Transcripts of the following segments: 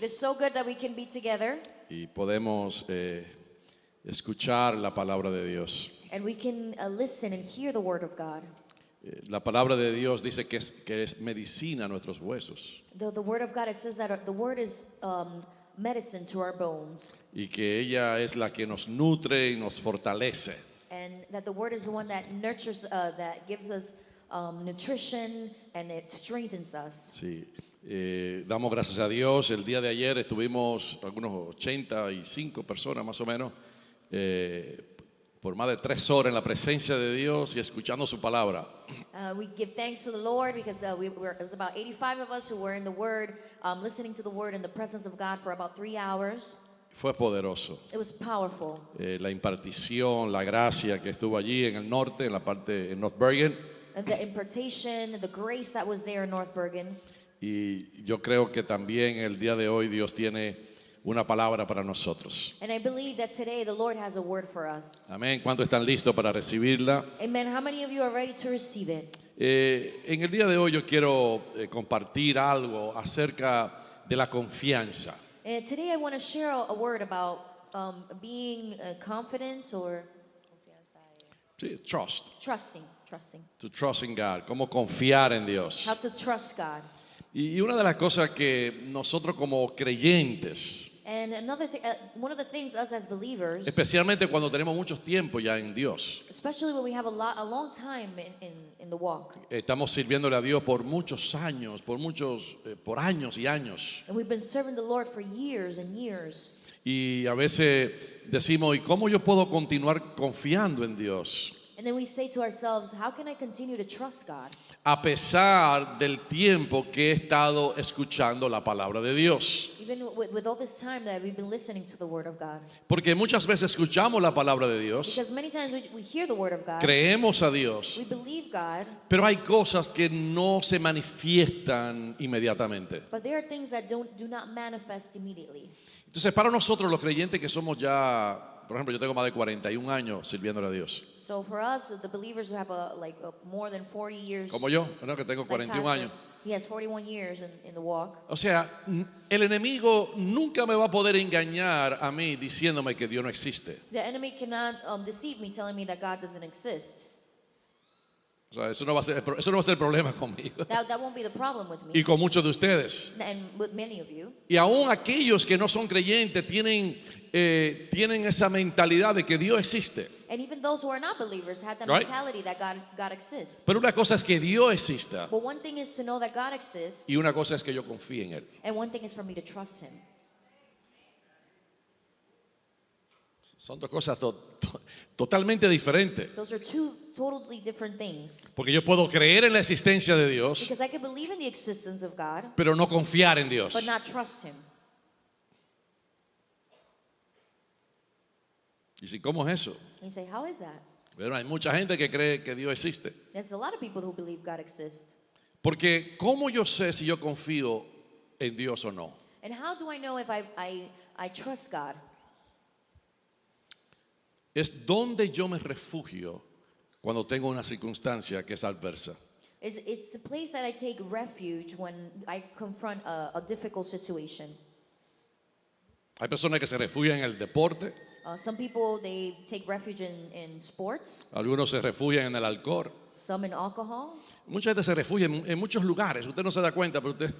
is so good that we can be together y podemos escuchar la palabra de Dios. and we can listen and hear the word of God. La palabra de Dios dice que es medicina a nuestros huesos The word of God, it says that the word is medicine to our bones, y que ella es la que nos nutre y nos fortalece. and that the word is the one that nurtures, that gives us nutrition, and it strengthens us. Sí. Damos gracias a Dios. El día de ayer estuvimos algunos 85 personas más o menos por más de 3 horas en la presencia de Dios y escuchando su palabra. We give thanks to the Lord because it was about 85 of us who were in the Word, listening to the Word in the presence of God for about 3 hours. Fue poderoso. It was powerful. La impartición, la gracia que estuvo allí en el norte, en la parte en North Bergen. And the impartation, the grace that was there in North Bergen. Y yo creo que también el día de hoy Dios tiene una palabra para nosotros. And I believe that today the Lord has a word for us. Amén. ¿Cuántos están listos para recibirla? Amen. How many of you are ready to receive it? En el día de hoy yo quiero compartir algo acerca de la confianza. And today I want to share a word about being confident or Sí, trusting. to trust in God, cómo confiar en Dios. How to trust God. Y una de las cosas que nosotros como creyentes, And another thing, one of the things us as believers, especialmente cuando tenemos mucho tiempo ya en Dios, especially when we have a long time in the walk, estamos sirviéndole a Dios por muchos años, por años y años. and we've been serving the Lord for years and years. Y a veces decimos, ¿y cómo yo puedo continuar confiando en Dios? And then we say to ourselves, how can I continue to trust God? A pesar del tiempo que he estado escuchando la palabra de Dios. Even with all this time that we've been listening to the Word of God. Porque muchas veces escuchamos la palabra de Dios, Because many times we hear the Word of God, creemos a Dios, we believe God, pero hay cosas que no se manifiestan inmediatamente. but there are things that do not manifest immediately. Entonces, para nosotros los creyentes que somos ya, por ejemplo, yo tengo más de 41 años sirviéndole a Dios. So for us, the believers who have more than 40 years, Como yo, ¿no? Que tengo like 41 Pastor, años. he has 41 years in the walk. O sea, el enemigo nunca me va a poder engañar a mí diciéndome que Dios no existe. The enemy cannot deceive me, telling me that God doesn't exist. O sea, eso no va a ser el problema conmigo That won't be the problem with me, y con muchos de ustedes. and with many of you. Y aún aquellos que no son creyentes tienen esa mentalidad de que Dios existe. And even those who are not believers have the Right. mentality that God exists. Pero una cosa es que Dios exista But one thing is to know that God exists, y una cosa es que yo confíe en Él. and one thing is for me to trust Him. Son dos cosas totalmente diferentes. Those are two totally different things. Porque yo puedo creer en la existencia de Dios, Because I can believe in the existence of God, pero no confiar en Dios. but not trust Him. ¿Y si cómo es eso? And you say, how is that? Bueno, hay mucha gente que cree que Dios existe. There's a lot of people who believe God exists. Porque ¿cómo yo sé si yo confío en Dios o no? And how do I know if I trust God? Es donde yo me refugio cuando tengo una circunstancia que es adversa. It's the place that I take refuge when I confront a difficult situation. Hay personas que se refugian en el deporte, Some people, they take refuge in sports, algunos se refugian en el alcohol. some in alcohol. Mucha gente se refugia en muchos lugares. Usted no se da cuenta, pero usted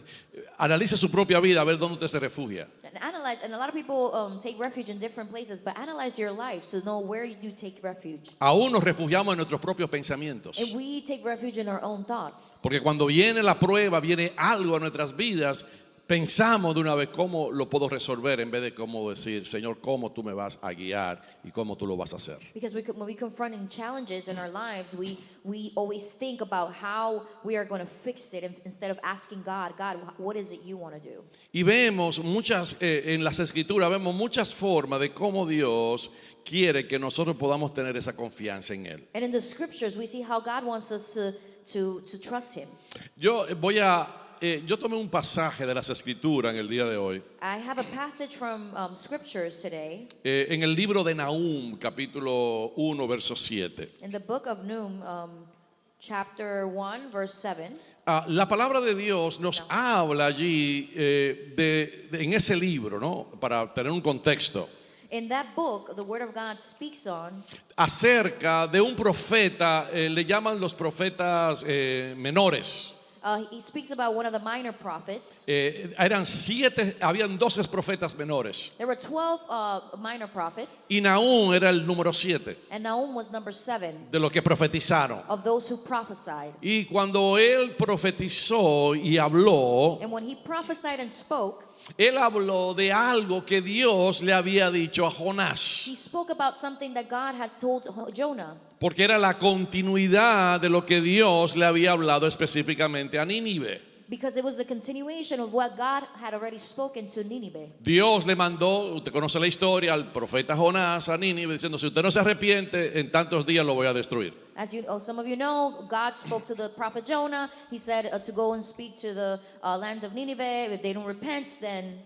analice su propia vida a ver dónde usted se refugia. And a lot of people take refuge in different places, but analyze your life to know where you do take refuge. Aún nos refugiamos en nuestros propios pensamientos. And we take refuge in our own thoughts. Porque cuando viene la prueba, viene algo a nuestras vidas, pensamos de una vez cómo lo puedo resolver en vez de cómo decir, Señor, cómo tú me vas a guiar y cómo tú lo vas a hacer. Because when we confront challenges in our lives, we always think about how we are going to fix it instead of asking God, what is it you want to do? Y vemos en las escrituras, vemos muchas formas de cómo Dios quiere que nosotros podamos tener esa confianza en Él. And in the scriptures, we see how God wants us to trust Him. Yo tomé un pasaje de las escrituras en el día de hoy. I have a passage from scriptures today En el libro de Nahum, capítulo 1, verso 7. in the book of Nahum, chapter 1, verse 7. La palabra de Dios nos habla allí en ese libro, ¿no? Para tener un contexto, In that book, the Word of God speaks on acerca de un profeta, le llaman los profetas menores. he speaks about one of the minor prophets. Habían 12 profetas menores. There were 12 minor prophets, Y Nahum era el número 7 and Nahum was number 7 de los que profetizaron. of those who prophesied. Y cuando él profetizó y habló, And when he prophesied and spoke, él habló de algo que Dios le había dicho a Jonás, he spoke about something that God had told Jonah, porque era la continuidad de lo que Dios le había hablado específicamente a Nínive. because it was the continuation of what God had already spoken to Nineveh. Dios le mandó, usted conoce la historia, al profeta Jonás a Nínive diciendo, si usted no se arrepiente, en tantos días lo voy a destruir. As some of you know, God spoke to the prophet Jonah. He said to go and speak to the land of Nineveh. If they don't repent, then...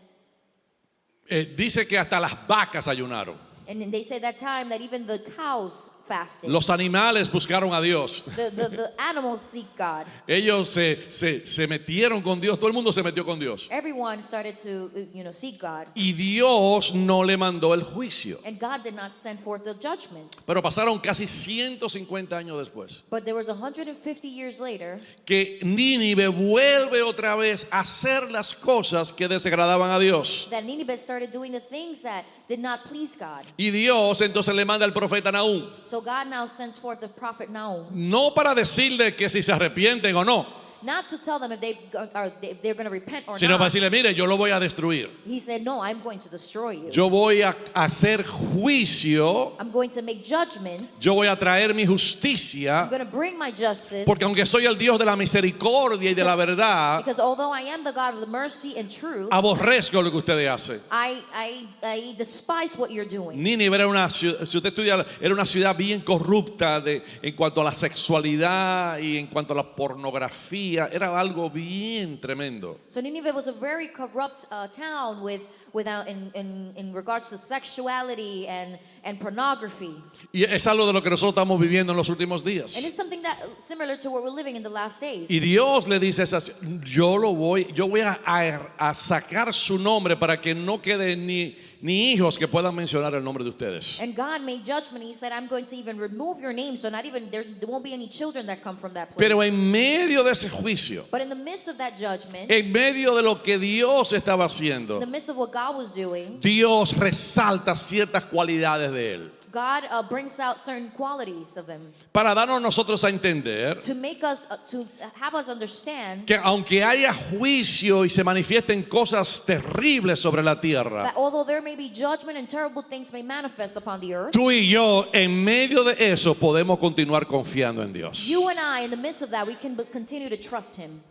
Dice que hasta las vacas ayunaron. And then they said that time that even the cows fasted. Los animales buscaron a Dios. The animals seek God. Ellos se metieron con Dios, todo el mundo se metió con Dios. Everyone started to, seek God. Y Dios no le mandó el juicio. And God did not send forth the judgment. Pero pasaron casi 150 años después But there was 150 years later que Nínive vuelve otra vez a hacer las cosas que desagradaban a Dios. that Nineveh started doing the things that did not please God. Y Dios entonces le manda al profeta Nahum, So God now sends forth the prophet Nahum, no para decirle que si se arrepienten o no, not to tell them if they're going to repent or sino para not. decirle, mire, yo lo voy a destruir. He said, no, I'm going to destroy you. Yo voy a hacer juicio, I'm going to make judgment. yo voy a traer mi I'm justicia, going to bring my justice. porque aunque soy el Dios de la misericordia y de la verdad, Because although I am the God of the mercy and truth, aborrezco lo que ustedes hacen. I despise what you're doing. Nínive era una ciudad, si usted estudia, era una ciudad bien corrupta en cuanto a la sexualidad y en cuanto a la pornografía. Era algo bien tremendo. So Nineveh was a very corrupt town in regards to sexuality and pornography. Y es algo de lo que nosotros estamos viviendo en los últimos días. And it's something that similar to what we're living in the last days. Y Dios le dice a esas, yo voy a sacar su nombre para que no quede ni hijos que puedan mencionar el nombre de ustedes. And God made judgment. He said, I'm going to even remove your name, so there won't be any children that come from that place. Pero en medio de ese juicio, But in the midst of that judgment, en medio de lo que Dios estaba in haciendo, the midst of what God was doing, Dios resalta ciertas cualidades de él God brings out certain qualities of him para darnos nosotros a entender to make us, to have us understand que aunque haya juicio y se manifiesten cosas terribles sobre la tierra, that although there may be judgment and terrible things may manifest upon the earth, tú y yo en medio de eso podemos continuar confiando en Dios. you and I, in the midst of that, we can continue to trust him.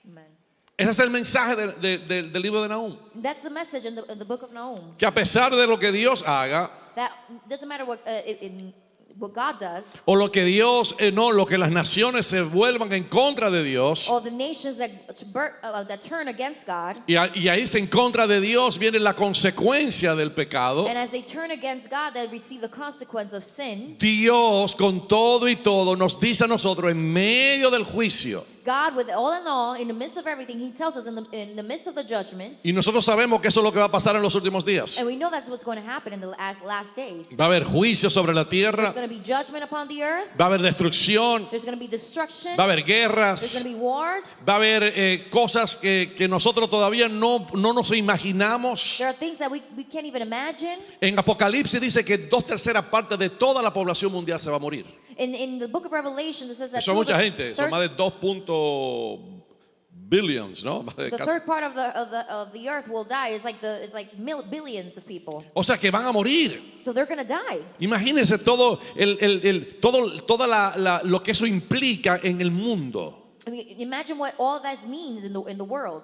Amen. Ese es el mensaje del libro de Nahum. That's the message in the book of Nahum. Que a pesar de lo que Dios haga, That doesn't matter what God does, o lo que Dios, lo que las naciones se vuelvan en contra de Dios, or the nations that turn against God, y ahí en contra de Dios viene la consecuencia del pecado. and as they turn against God, they receive the consequence of sin. Dios con todo y todo nos dice a nosotros en medio del juicio, God, with all in all, in the midst of everything, He tells us in the midst of the judgment, y nosotros sabemos que eso es lo que va a pasar en los últimos días. and we know that's what's going to happen in the last days. Va a haber juicio sobre la tierra, There's going to be judgment upon the earth. va a haber destrucción, There's going to be destruction. va a haber There's guerras, going to be wars. va a haber cosas que nosotros todavía no nos imaginamos. There are things that we can't even imagine. En Apocalipsis dice que 2/3 partes de toda la población mundial se va a morir. In the book of Revelation, it says that Eso es mucha gente, son más de 2 billions, ¿no? the third part of the earth will die. It's like billions of people. O sea que van a morir. So they're going to die. Imagínense todo lo que eso implica en el mundo. I mean, imagine what all that means in the world.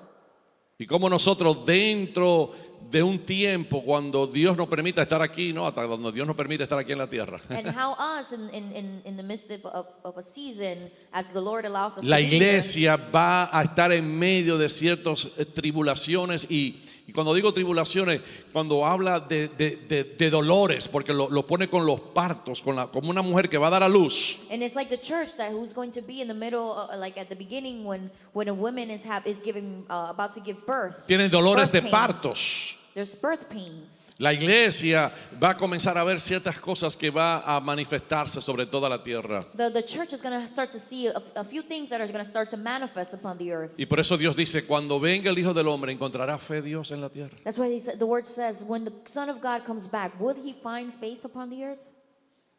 Y cómo nosotros dentro de un tiempo cuando Dios nos permita estar aquí, ¿no? Hasta cuando Dios nos permite estar aquí en la tierra. And how us in the midst of a season, as the Lord allows us La to be here, iglesia va a estar en medio de ciertas tribulaciones y cuando digo tribulaciones, cuando habla de dolores, porque lo pone con los partos, como una mujer que va a dar a luz. and it's like the church that who's going to be in the middle, like at the beginning when a woman is giving about to give birth. Tienen dolores birth de pains. partos. There's birth pains. La iglesia va a comenzar a ver ciertas cosas que va a manifestarse sobre toda la tierra. The church is going to start to see a few things that are going to start to manifest upon the earth. Y por eso Dios dice, cuando venga el Hijo del Hombre, ¿encontrará fe Dios en la tierra? That's why the word says, when the Son of God comes back, would he find faith upon the earth?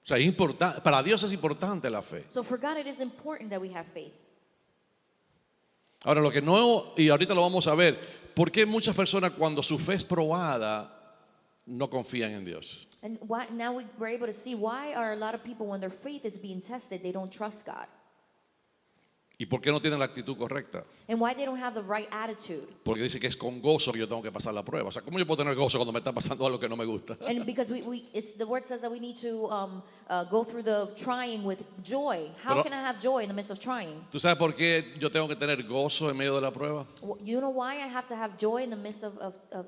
O sea, para Dios es importante la fe. So for God it is important that we have faith. Ahora, lo que no, y ahorita lo vamos a ver, ¿por qué muchas personas cuando su fe es probada no confían en Dios? And now we're able to see why are a lot of people, when their faith is being tested, they don't trust God. ¿Y por qué no tienen la actitud correcta? And why they don't have the right attitude. Porque dice que es con gozo que yo tengo que pasar la prueba. O sea, ¿cómo yo puedo tener gozo cuando me está pasando algo que no me gusta? And because the word says that we need to go through the trying with joy. How Pero- can I have joy in the midst of trying? ¿Tú sabes por qué yo tengo que tener gozo en medio de la prueba? You know why I have to have joy in the midst of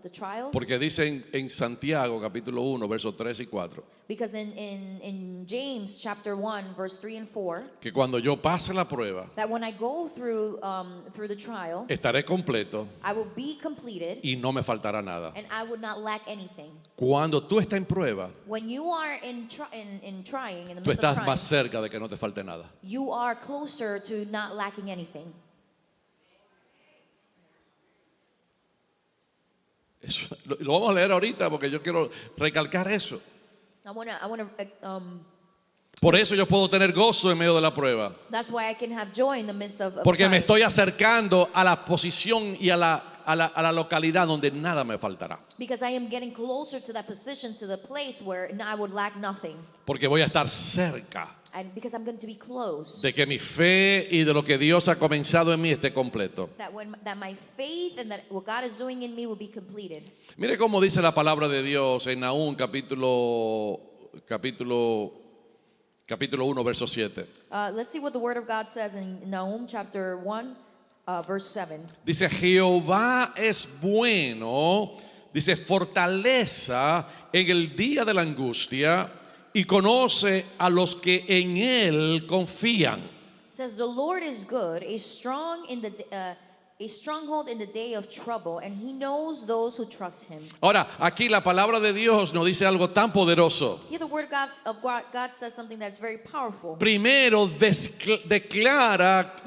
the trials? Porque dice en Santiago capítulo 1, versos 3 y 4, Because in James chapter 1, verse 3 and 4, que cuando yo pase la prueba, that when I go through the trial, estaré completo I will be completed y no me faltará nada. and I would not lack anything. Cuando tú estás en prueba, When you are in trying, in the tú midst of estás trying, más cerca de que no te falte nada. you are closer to not lacking anything. Eso, lo vamos a leer ahorita porque yo quiero recalcar eso. I wanna. Por eso yo puedo tener gozo en medio de la prueba. That's why I can have joy in the midst of Porque me trying. estoy acercando a la posición y a la localidad donde nada me faltará. Because I am getting closer to that position, to the place where I would lack nothing. Porque voy a estar cerca And because I'm going to be close. de que mi fe y de lo que Dios ha comenzado en mí esté completo. That my faith and that what God is doing in me will be completed. Mire cómo dice la palabra de Dios en Nahum capítulo 1, verso 7. Let's see what the word of God says in Nahum chapter 1, verse 7. Dice, Jehová es bueno, dice, fortaleza en el día de la angustia y conoce a los que en él confían. It says, the Lord is good, a stronghold in the day of trouble, and he knows those who trust him. Ahora, aquí la palabra de Dios nos dice algo tan poderoso. Here the word of God says something that's very powerful. Primero declara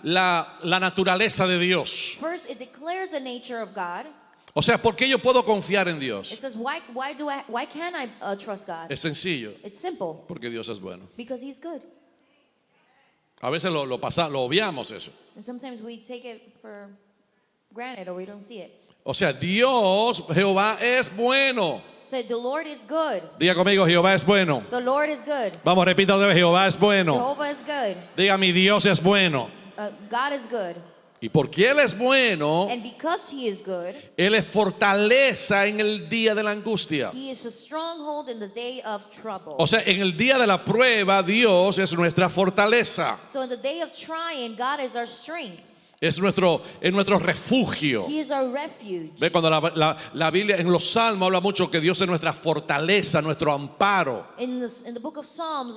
la naturaleza de Dios. First, it declares the nature of God. O sea, ¿por qué yo puedo confiar en Dios? It says, why can I trust God? Es sencillo, It's simple, porque Dios es bueno. because he's good. A veces lo obviamos eso. And sometimes we take it for granted or we don't see it. O sea, Dios, Jehová es bueno. So the Lord is good. Diga conmigo, Jehová es bueno. The Lord is good. Vamos, repita otra vez, Jehová es bueno. Jehovah is good. Diga, mi Dios es bueno. God is good. Y porque Él es bueno, And because he is good, Él es fortaleza en el día de la angustia. he is a stronghold in the day of trouble. O sea, en el día de la prueba, Dios es nuestra fortaleza. So in the day of trying, God is our strength. Es nuestro refugio. He is our refuge. Ve, cuando la Biblia en los Salmos habla mucho que Dios es nuestra fortaleza, nuestro amparo. In the book of Psalms,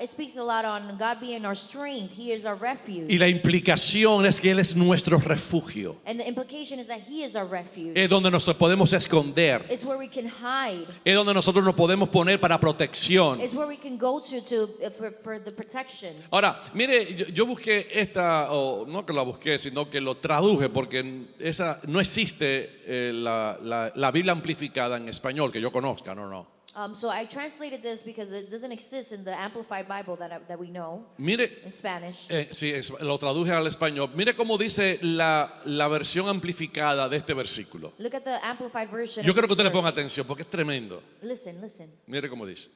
it speaks a lot on God being our strength. He is our refuge. Y la implicación es que Él es nuestro refugio. And the implication is that he is our refuge. Es donde nos podemos esconder. It's where we can hide. Es donde nosotros nos podemos poner para protección. It's where we can go for the protection. Ahora, mire, yo busqué esta, o no que la busqué, sino que lo traduje, porque esa no existe la Biblia amplificada en español que yo conozca, no. So I translated this because it doesn't exist in the Amplified Bible that we know Mire, in Spanish. sí, lo traduje al español. Mire cómo dice la versión amplificada de este versículo. Look at the Amplified version. Yo of quiero que this usted le ponga verse. atención porque es tremendo. Listen. Mire cómo dice.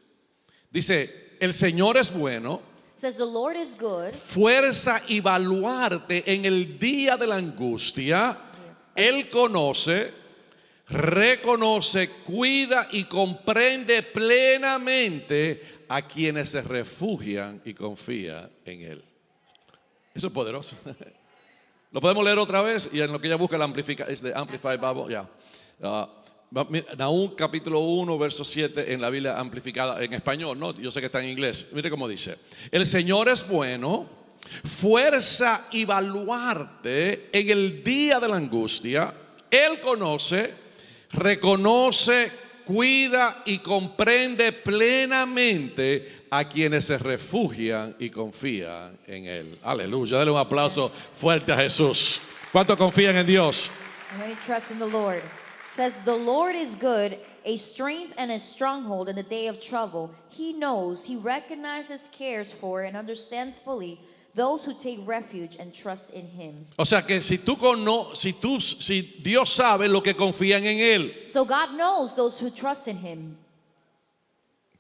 Dice, el Señor es bueno, It says the Lord is good. fuerza y baluarte en el día de la angustia. Él conoce reconoce, cuida y comprende plenamente a quienes se refugian y confían en Él. Eso es poderoso. Lo podemos leer otra vez y en lo que ella busca el Amplified Bible, ya. Nahum capítulo 1, verso 7 en la Biblia amplificada en español, no, yo sé que está en inglés. Mire cómo dice: el Señor es bueno, fuerza y baluarte en el día de la angustia. Él conoce, reconoce, cuida y comprende plenamente a quienes se refugian y confían en Él. Aleluya, dale un aplauso fuerte a Jesús. ¿Cuántos confían en Dios? How many trust in the Lord? It says, the Lord is good, a strength and a stronghold in the day of trouble. He knows, he recognizes, cares for, and understands fully those who take refuge and trust in him. O sea que si Dios sabe lo que confían en Él. So God knows those who trust in him.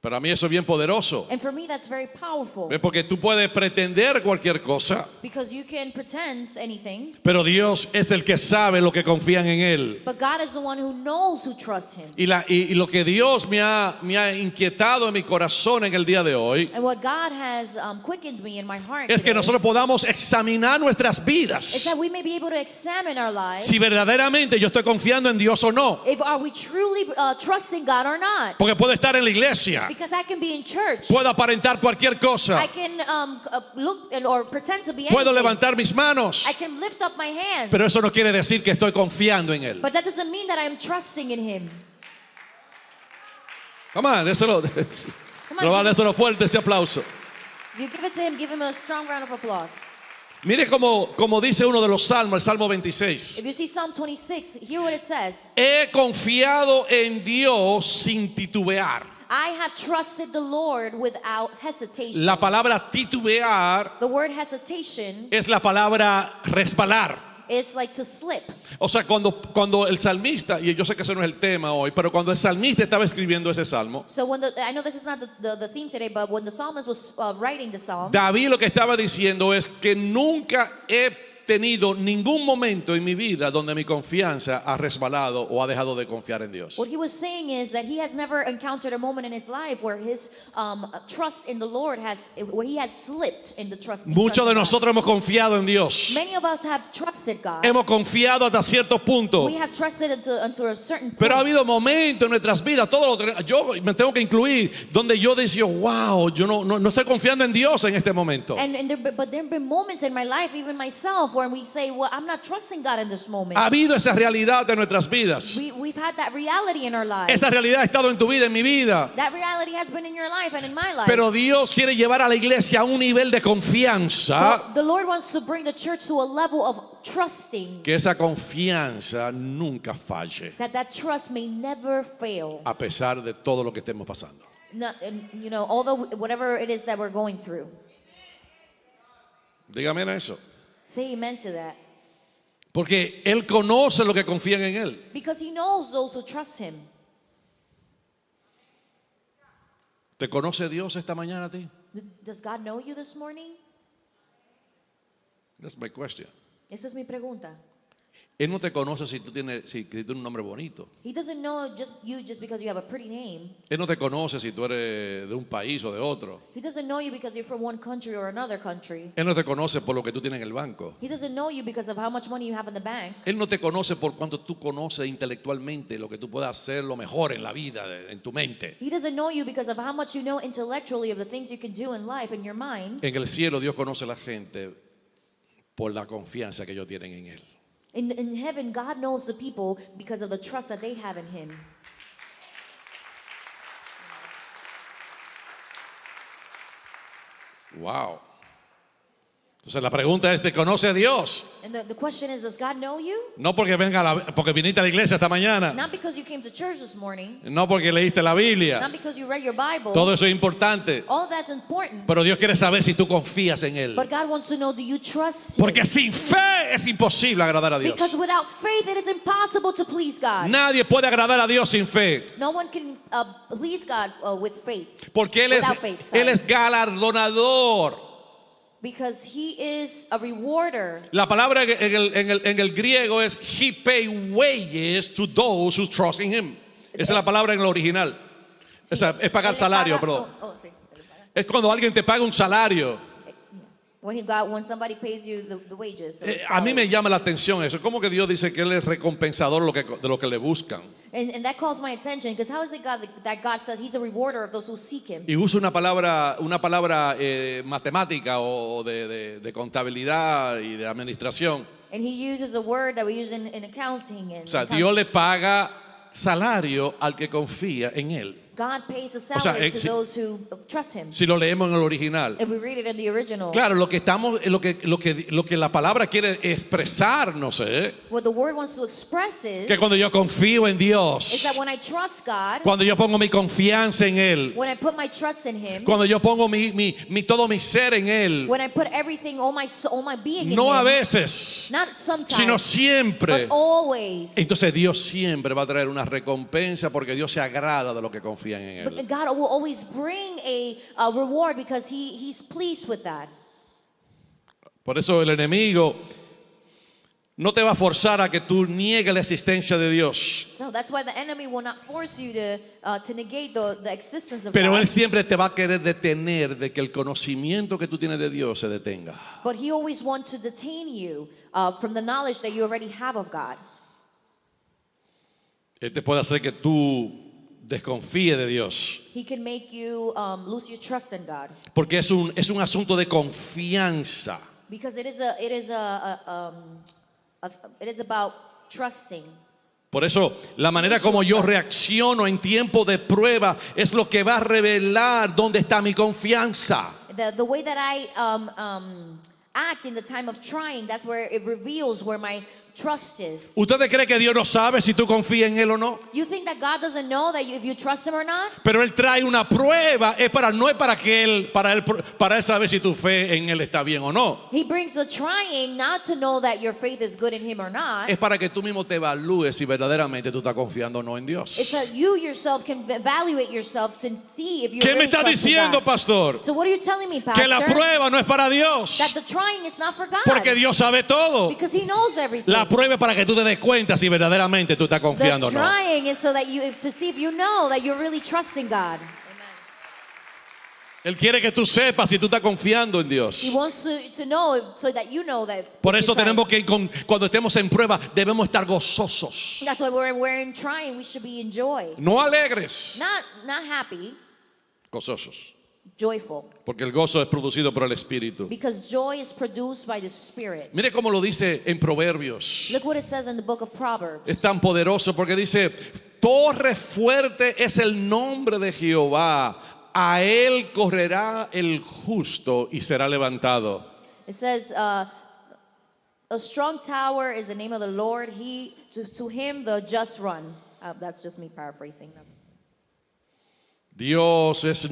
Para mí eso es bien poderoso. And for me, that's very powerful. Porque tú puedes pretender cualquier cosa, Because you can pretend anything, pero Dios es el que sabe lo que confían en Él. but God is the one who knows who trusts him. Y lo que Dios me ha inquietado en mi corazón en el día de hoy And what God has quickened me in my heart es que today nosotros podamos examinar nuestras is vidas. that we may be able to examine our lives. Si verdaderamente yo estoy confiando en Dios o no. If are we truly trusting God or not? Porque puedo estar en la iglesia, Because I can be in church. puedo aparentar cualquier cosa, I can look or pretend to be puedo anything. levantar mis manos, I can lift up my hands. pero eso no quiere decir que estoy confiando en Él. But that doesn't mean that I am trusting in him. Come on, déselo fuerte ese aplauso. If you give it to him, give him a strong round of applause. Mire como dice uno de los salmos, el Salmo 26. If you see Psalm 26, hear what it says. He confiado en Dios sin titubear. I have trusted the Lord without hesitation. La palabra titubear The word hesitation es la palabra resbalar. is like to slip. O sea, cuando el salmista, y yo sé que eso no es el tema hoy, pero cuando el salmista estaba escribiendo ese salmo, So I know this is not the theme today, but when the psalmist was writing the psalm, David lo que estaba diciendo es que nunca he tenido ningún momento en mi vida donde mi confianza ha resbalado o ha dejado de confiar en Dios. what he was saying is that he has never encountered a moment in his life where his trust in the Lord where he has slipped in the trust. Muchos de nosotros hemos confiado en Dios. Many of us have trusted God. Hemos confiado hasta cierto punto. We have trusted unto a certain point. Pero ha habido momentos en nuestras vidas, yo me tengo que incluir, donde yo decía, wow, yo no estoy confiando en Dios en este momento. But there have been moments in my life, even myself, where we say, well, I'm not trusting God in this moment. Ha habido esa realidad en nuestras vidas. We've had that reality in our lives. Esa realidad ha estado en tu vida, en mi vida. That reality has been in your life and in my life. Pero Dios quiere llevar a la iglesia a un nivel de confianza, But the Lord wants to bring the church to a level of trusting, que esa confianza nunca falle, that trust may never fail. a pesar de todo lo que estemos pasando. Although whatever it is that we're going through. Dígame eso. Say amen to that. Porque Él conoce lo que confían en Él. Because he knows those who trust him. ¿Te conoce Dios esta mañana a ti? Does God know you this morning? That's my question. Esa es mi pregunta. Él no te conoce si tú tienes un nombre bonito. He doesn't know you just because you have a pretty name. Él no te conoce si tú eres de un país o de otro. He doesn't know you because you're from one country or another country. Él no te conoce por lo que tú tienes en el banco. He doesn't know you because of how much money you have in the bank. Él no te conoce por cuánto tú conoces intelectualmente lo que tú puedas hacer lo mejor en la vida, en tu mente. He doesn't know you because of how much you know intellectually of the things you can do in life in your mind. En el cielo Dios conoce a la gente por la confianza que ellos tienen en Él. In heaven, God knows the people because of the trust that they have in him. Wow. Entonces la pregunta es, ¿te conoce a Dios? And the question is, does God know you? No porque porque viniste a la iglesia esta mañana. Not because you came to church this morning. No porque leíste la Biblia. Not because you read your Bible. Todo eso es importante. All that's important. Pero Dios quiere saber si tú confías en Él. But God wants to know, do you trust him? Porque sin fe es imposible agradar a Dios. Because without faith, it is impossible to please God. Nadie puede agradar a Dios sin fe. No one can please God with faith. Porque Él Without faith, sorry. es galardonador Because he is a rewarder. La palabra en el griego es he pay wages to those who trust in him. Esa es la palabra en el original. Sí, Esa es pagar él le salario, paga- perdón. sí, él le paga. Es cuando alguien te paga un salario. When somebody pays you the wages. So it's A mí salary. me llama la atención eso. ¿Cómo que Dios dice que Él es recompensador de lo que le buscan? And that calls my attention because how is it that God says he's a rewarder of those who seek him? Y usa una palabra matemática o de contabilidad y de administración. And he uses a word that we use in accounting. And O sea, Dios le paga salario al que confía en Él. God pays a sea, salary to si- those who trust him. Si lo leemos en el original. If we read it in the original, Claro, lo que la palabra quiere expresarnos es what the word wants to express is que cuando yo confío en Dios, that when I trust God, cuando yo pongo mi confianza en Él, when I put my trust in him, cuando yo pongo todo mi ser en Él, when I put everything, all my being no in a him, veces, not sometimes, sino siempre. but always. Entonces Dios siempre va a traer una recompensa porque Dios se agrada de lo que confían en But Él. God will always bring a reward because he's pleased with that. Por eso el enemigo no te va a forzar a que tú niegues la existencia de Dios. So that's why the enemy will not force you to negate the existence of Pero God. Él siempre te va a querer detener de que el conocimiento que tú tienes de Dios se detenga. But he always wants to detain you from the knowledge that you already have of God. Él te puede hacer que tú desconfíes de Dios. He can make you lose your trust in God Porque es un asunto de confianza. because it is about trusting. Por eso, la manera como yo reacciono en tiempo de prueba es lo que va a revelar dónde está mi confianza. The way that I act in the time of trying, that's where it reveals where my trust is. ¿Ustedes creen que Dios no sabe si tú confías en Él o no? You think that God doesn't know that if you trust him or not? Pero Él trae una prueba, no es para él saber si tu fe en Él está bien o no. He brings a trying not to know that your faith is good in him or not. Es para que tú mismo te evalúes si verdaderamente tú estás confiando o no en It's Dios. that you yourself can evaluate yourself to see if you ¿Qué me really está trust in diciendo, God. pastor? So what are you telling me, Que la Pastor? prueba no es para Dios, That the trying is not for God. porque Dios sabe todo. Because he knows everything. La prueba es para que tú te des cuenta si verdaderamente tú estás The confiando o no. trying is so that to see if you know that you're really trusting God. Él quiere que tú sepas si tú estás confiando en Dios. He wants to know so that you know that. Por eso you're trying. tenemos que, cuando estemos en prueba, debemos estar gozosos, That's why we're in trying. We should be in joy, no alegres, not happy, gozosos. joyful. Porque el gozo es producido por el Espíritu. Because joy is produced by the Spirit. Mire cómo lo dice en Proverbios. Look what it says in the book of Proverbs. Es tan poderoso porque dice, torre fuerte es el nombre de Jehová. A él correrá el justo y será levantado. It says, a strong tower is the name of the Lord. To him the just run. That's just me paraphrasing. Dios es a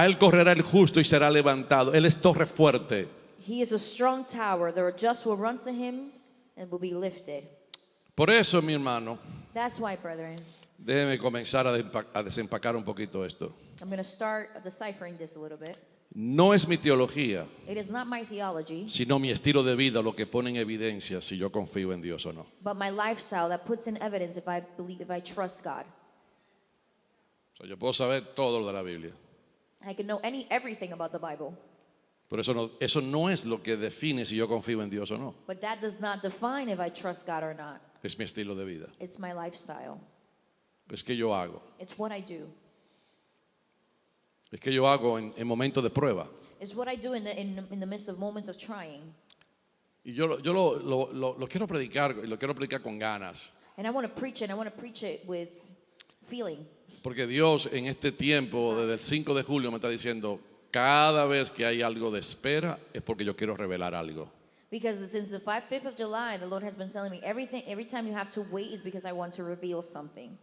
él correrá el justo y será levantado. Él es torre fuerte. He is a strong tower. The just will run to him and will be lifted. Por eso, mi hermano, That's why, brethren, déjeme comenzar a desempacar un poquito esto. I'm going to start deciphering this a little bit. No es mi teología, It is not my theology, sino mi estilo de vida lo que pone en evidencia si yo confío en Dios o no. but my lifestyle that puts in evidence if I trust God. O sea, yo puedo saber todo lo de la Biblia, I can know everything about the Bible, pero eso no es lo que define si yo confío en Dios o no. but that does not define if I trust God or not. Es mi estilo de vida. It's my lifestyle. Es que yo hago. It's what I do. Es que yo hago en momentos de prueba. It's what I do in the midst of moments of trying. Y yo lo quiero predicar y lo quiero predicar con ganas. And I want to preach it. I want to preach it with feeling. Porque Dios en este tiempo, desde el 5 de julio, me está diciendo, cada vez que hay algo de espera es porque yo quiero revelar algo. Because since the 5th of July, the Lord has been telling me every time you have to wait is because I want to reveal something.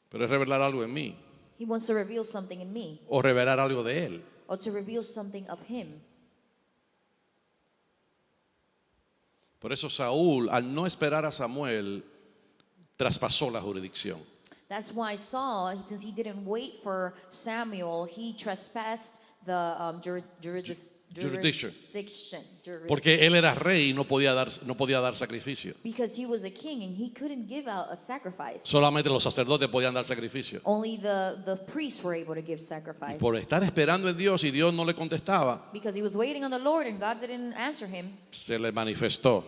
Pero es revelar algo en mí He wants to reveal something in me o revelar algo de Él. or to reveal something of him. Por eso Saúl, al no esperar a Samuel, traspasó la jurisdicción. That's why Saul, since he didn't wait for Samuel, he trespassed the Jurisdiction. jurisdiction. Porque él era rey y no podía dar sacrificio. Because he was a king and he couldn't give out a sacrifice. Solamente los sacerdotes podían dar sacrificio. Only the priests were able to give sacrifice. Por estar esperando en Dios y Dios no le contestaba, Because he was waiting on the Lord and God didn't answer him, se le manifestó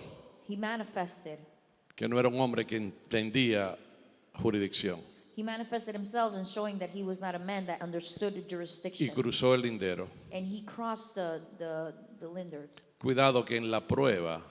he manifested. que no era un hombre que entendía jurisdicción He manifested himself in showing that he was not a man that understood the y jurisdiction. cruzó el lindero. And he crossed the linder. Cuidado que en la prueba,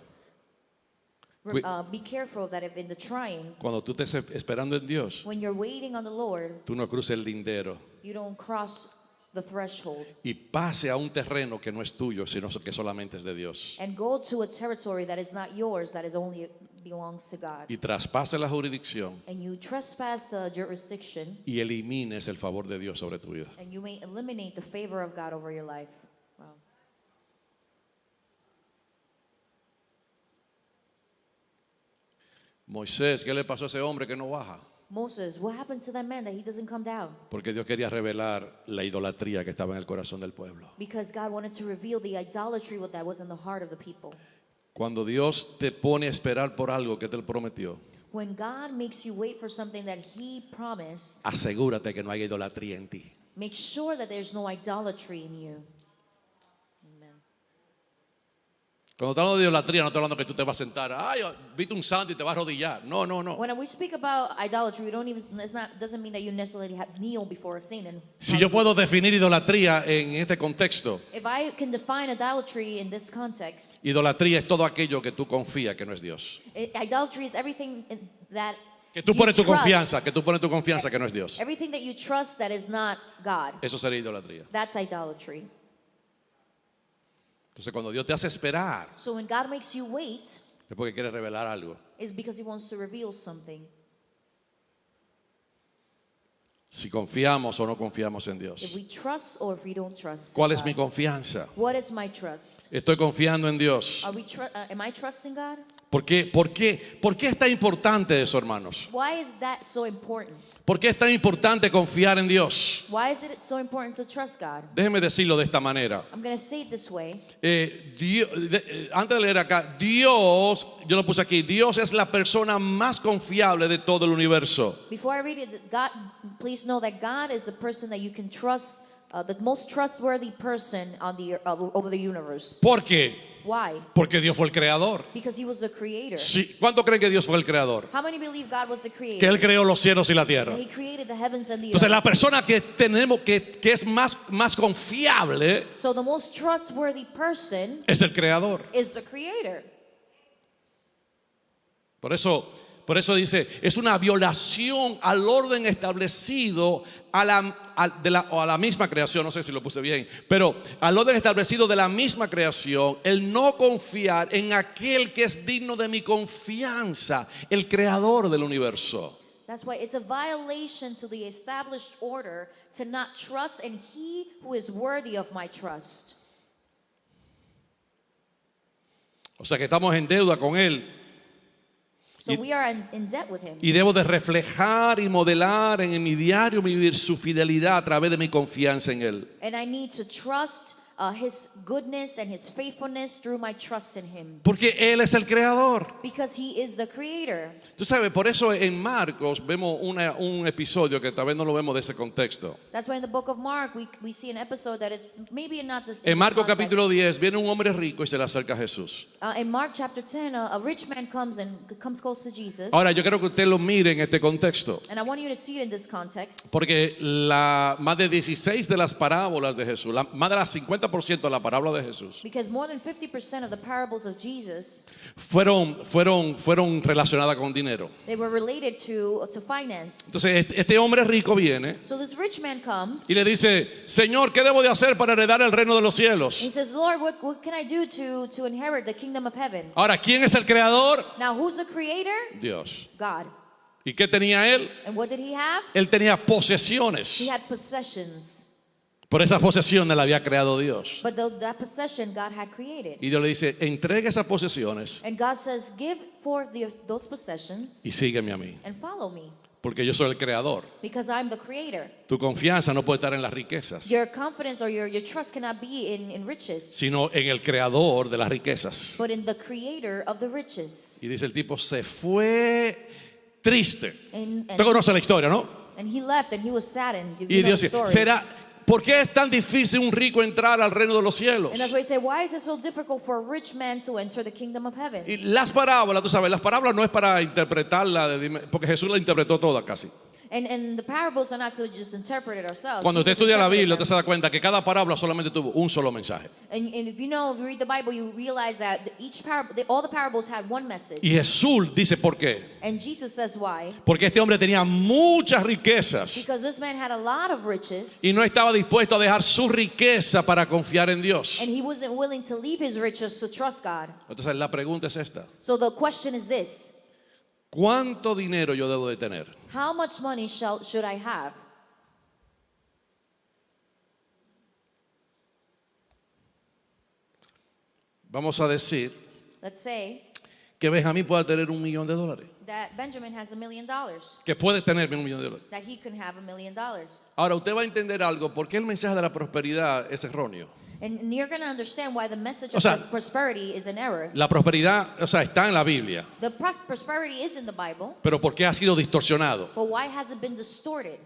Be careful that if in the trying, cuando tú estés esperando en Dios, when you're waiting on the Lord, tú no cruces el lindero you don't cross the threshold y pase a un terreno que no es tuyo, sino que solamente es de Dios. and go to a territory that is not yours, that is only belongs to God. Y traspase la jurisdicción And you trespass the jurisdiction, y elimines el favor de Dios sobre tu vida. and you may eliminate the favor of God over your life. Wow. Moisés, ¿qué le pasó a ese hombre que no baja? Moses, what happened to that man that he doesn't come down? Porque Dios quería revelar la idolatría que estaba en el corazón del pueblo. Because God wanted to reveal the idolatry that was in the heart of the people. Cuando Dios te pone a esperar por algo que te prometió, When God makes you wait for something that he promised, asegúrate que no haya idolatría en ti. make sure that there's no idolatry in you. Amen. Cuando te hablo de idolatría, no estoy hablando que tú te vas a sentar, ay, viste un santo y te vas a arrodillar. No, no, no. When we speak about idolatry, we don't even, doesn't mean that you necessarily kneel before a saint. And Si yo puedo definir idolatría en este contexto, if I can define idolatry in this context, idolatría es todo aquello que tú confías que no es Dios. idolatry is everything that Que tú you pones tu trust, confianza, que tú pones tu confianza que no es Dios. everything that you trust that is not God. Eso sería idolatría. That's idolatry. Entonces, cuando Dios te hace esperar, So when God makes you wait, es porque quiere revelar algo. it's because he wants to reveal something. Si confiamos o no confiamos en If Dios. we trust or if we don't trust. ¿Cuál es God. mi confianza? What is my trust? Estoy confiando en Dios. Am I trusting God? ¿Por qué es tan importante eso, hermanos? Why is that so important? ¿Por qué es tan importante confiar en Dios? Why is it so important to trust God? Déjeme decirlo de esta manera. I'm going to say it this way. Antes de leer acá, Dios, yo lo puse aquí, Dios es la persona más confiable de todo el universo. Before I read it, God, please know that God is the person that you can trust, the most trustworthy person on over the universe. ¿Por qué? Why? Porque Dios fue el creador. Because he was the creator. Sí. ¿Cuánto creen que Dios fue el creador? How many believe God was the Que creator? Él creó los cielos y la tierra. He created the heavens and the Entonces earth. la persona que tenemos que es más confiable So the most trustworthy person es el creador. is the creator. Por eso dice, es una violación al orden establecido a la misma creación, no sé si lo puse bien, pero al orden establecido de la misma creación, el no confiar en aquel que es digno de mi confianza, el creador del universo. That's why it's a violation to the established order to not trust in he who is worthy of my trust. O sea que estamos en deuda con él. So we are in debt with him. Y debo de reflejar y modelar en mi diario vivir su fidelidad a través de mi confianza en él. And I need to trust his goodness and his faithfulness through my trust in him. Porque él es el creador. Because he is the creator. Tú sabes, por eso en Marcos vemos un episodio que tal vez no lo vemos de ese contexto. That's why in the book of Mark we see an episode that it's maybe not this. En Marcos capítulo 10 viene un hombre rico y se le acerca a Jesús. In Mark chapter 10, a rich man comes close to Jesus. Ahora yo quiero que usted lo mire en este contexto. And I want you to see it in this context. Porque más de 16 de las parábolas de Jesús, más de las 50% de la parábola de Jesús Because more than 50% of the parables of Jesus, fueron relacionadas con dinero. they were related to finance. Entonces este hombre rico viene So this rich man comes. y le dice, Señor, ¿qué debo de hacer para heredar el reino de los cielos? He says, Lord, what can I do to inherit the kingdom of heaven? Ahora, ¿quién es el creador? Now, who's the creator? Dios. God. ¿Y qué tenía él? And what did he have? Él tenía posesiones. He had possessions. Por esas posesiones la había creado Dios. But that possession God had created. Y Dios le dice, entrega esas posesiones And God says, give forth those possessions y sígueme a mí. and follow me. Porque yo soy el creador. because I'm the creator. Tu confianza no puede estar en las riquezas, Your confidence or your trust cannot be in riches, sino en el creador de las riquezas. but in the creator of the riches. Y dice el tipo, se fue triste. And, Usted conoce la historia, ¿no? and he left and he was saddened. You Y know Dios the dice, story. ¿por qué es tan difícil un rico entrar al reino de los cielos? And that's why he said, why is it so difficult for a rich man to enter the kingdom of heaven? Y las parábolas, tú sabes, las parábolas no es para interpretarla, porque Jesús la interpretó toda casi. And the parables are not to just interpret it ourselves. Cuando usted Jesus estudia la interpreted Biblia, them. usted se da cuenta que cada parábola solamente tuvo un solo mensaje. And if you read the Bible, you realize that each parable, all the parables had one message. Y Jesús dice por qué. And Jesus says why. Porque este hombre tenía muchas riquezas Because this man had a lot of riches, y no estaba dispuesto a dejar su riqueza para confiar en Dios. and he wasn't willing to leave his riches to trust God. Entonces la pregunta es esta. So the question is this: ¿Cuánto dinero yo debo de tener how much money should I have? Vamos a decir Let's say que Benjamín pueda tener $1,000,000, that Benjamin has $1 million, que puede tener $1,000,000. that he can have $1 million. Ahora usted va a entender algo, ¿por qué el mensaje de la prosperidad es erróneo? And you're going to understand why the message O sea, of prosperity is an error. La prosperidad, o sea, está en la Biblia, The prosperity is in the Bible, pero ¿por qué ha sido distorsionado? but why has it been distorted?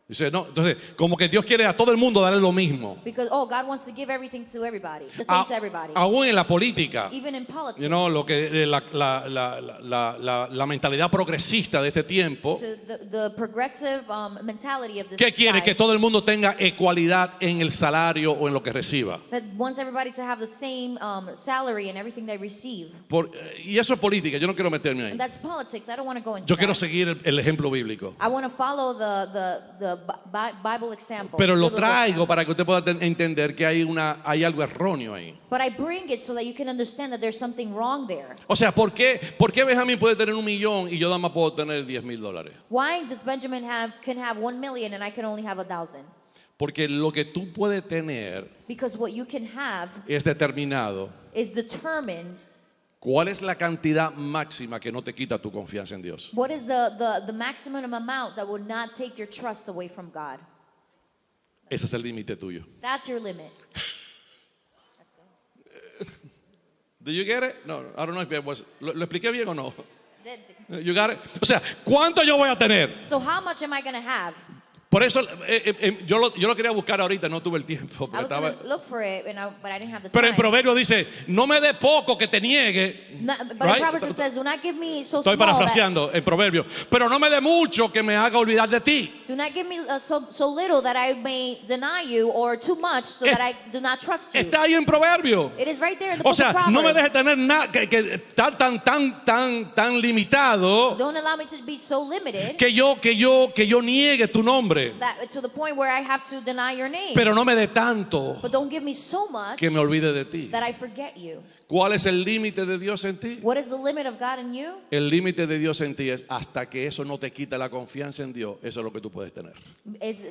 Dice, no, entonces, como que Dios quiere a todo el mundo darle lo mismo. Because, God wants to give everything to everybody, the same to everybody. Aún en la política, Even in politics. lo que la mentalidad progresista de este tiempo, So the progressive mentality of this ¿qué quiere? side Que todo el mundo tenga ecualidad en el salario o en lo que reciba. that wants everybody to have the same salary and everything they receive. Y eso es política, yo no quiero meterme ahí. And that's politics. I don't want to go into Yo quiero that. seguir el ejemplo bíblico. I want to follow the Bible example. Pero lo biblical traigo example. para que usted pueda entender que hay algo erróneo ahí. But I bring it so that you can understand that there's something wrong there. O sea, ¿por qué Benjamín puede tener $1,000,000 y yo nada más puedo tener $10,000? Why does Benjamin can have 1 million and I can only have 1,000? Porque lo que tú puedes tener Because what you can have es determinado. is determined. ¿Cuál es la cantidad máxima que no te quita tu confianza en Dios? What is the maximum amount that would not take your trust away from God? Ese es el límite tuyo. That's your limit. Do you get it? No, I don't know if it was. ¿Lo expliqué bien o no? That- You got it? O sea, ¿cuánto yo voy a tener? So how much am I going to have? Por eso yo lo quería buscar ahorita, no tuve el tiempo. I Porque was estaba, going to look for it, but I didn't have the pero en time. Proverbio dice, no me dé poco que te niegue. But Right? in Proverbs it says, do not give me so Estoy small that, parafraseando el Proverbio. Pero no me dé mucho que me haga olvidar de ti. do not give me so little that I may deny you, or too much so that I do not trust you. Está ahí en Proverbio. It is right there in the O book sea, of no me Proverbs. dejes tener nada que estar tan limitado Don't allow me to be so limited que yo niegue tu nombre. that to the point where I have to deny your name. Pero no me dé tanto But don't give me so much que me olvide de ti. that I forget you. ¿Cuál es el límite de Dios en ti? What is the limit of God in you? El límite de Dios en ti es hasta que eso no te quita la confianza en Dios, eso es lo que tú puedes tener.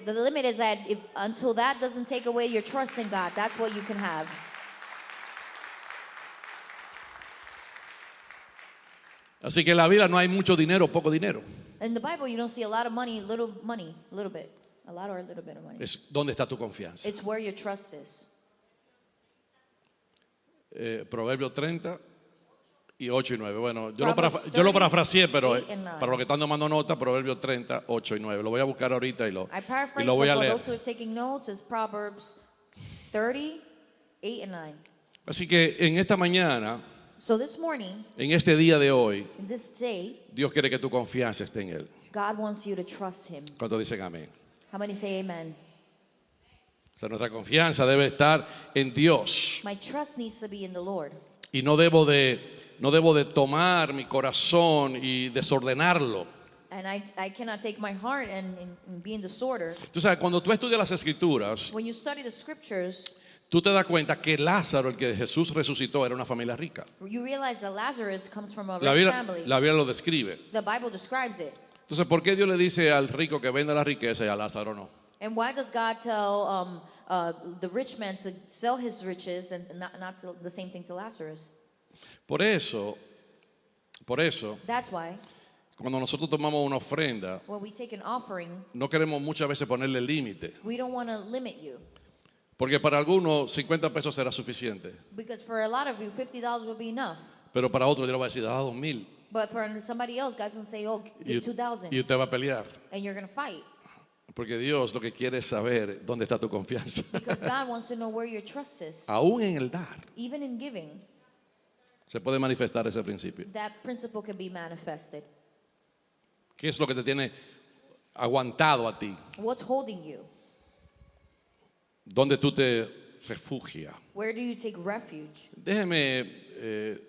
The limit is that until that doesn't take away your trust in God, that's what you can have. Así que en la vida no hay mucho dinero o poco dinero. In the Bible, you don't see a lot of money, a little bit. A lot or a little bit of money. Es dónde está tu confianza. It's where your trust is. Proverbio 30 y 8 y 9. Bueno, Proverbs yo lo 30, parafraseé, pero 8 and 9. para los que están tomando nota, Proverbio 30, 8 y 9. Lo voy a buscar ahorita y I lo paraphrase, voy but a for leer. those who are taking notes, it's Proverbs 30, 8 and 9. Así que en esta mañana, So this morning, en este día de hoy, in this day, Dios quiere que tu confianza esté en Él. God wants you to trust Him. ¿Cuántos dicen amén? How many say amen? O sea, nuestra confianza debe estar en Dios. My trust needs to be in the Lord. Y no debo de tomar mi corazón y desordenarlo. And I cannot take my heart and be in disorder. Tú sabes, cuando tú estudias las Escrituras, When you study the scriptures, tú te das cuenta que Lázaro, el que Jesús resucitó, era una familia rica. you realize that Lazarus comes from a La rich Biblia, family. la Biblia lo describe. The Bible describes it. Entonces, ¿por qué Dios le dice al rico que venda la riqueza y a Lázaro no? And why does God tell the rich man to sell his riches and not the same thing to Lazarus? Por eso, That's why Cuando nosotros tomamos una ofrenda, when we take an offering, no queremos muchas veces ponerle límite, we don't want to limit you. porque para algunos 50 pesos será suficiente, Because for a lot of you, $50 will be enough. pero para otros Dios le va a decir, da 2,000 But for somebody else, God's going to say, oh, y, give 2,000. y usted va a pelear, And you're going to fight. porque Dios lo que quiere es saber dónde está tu confianza, Because God wants to know where your trust is. aún en el dar. Even in giving, Se puede manifestar ese principio. that principle can be manifested. ¿Qué es lo que te tiene aguantado a ti? What's holding you? ¿Dónde tú te refugias? Where do you take refuge? Déjeme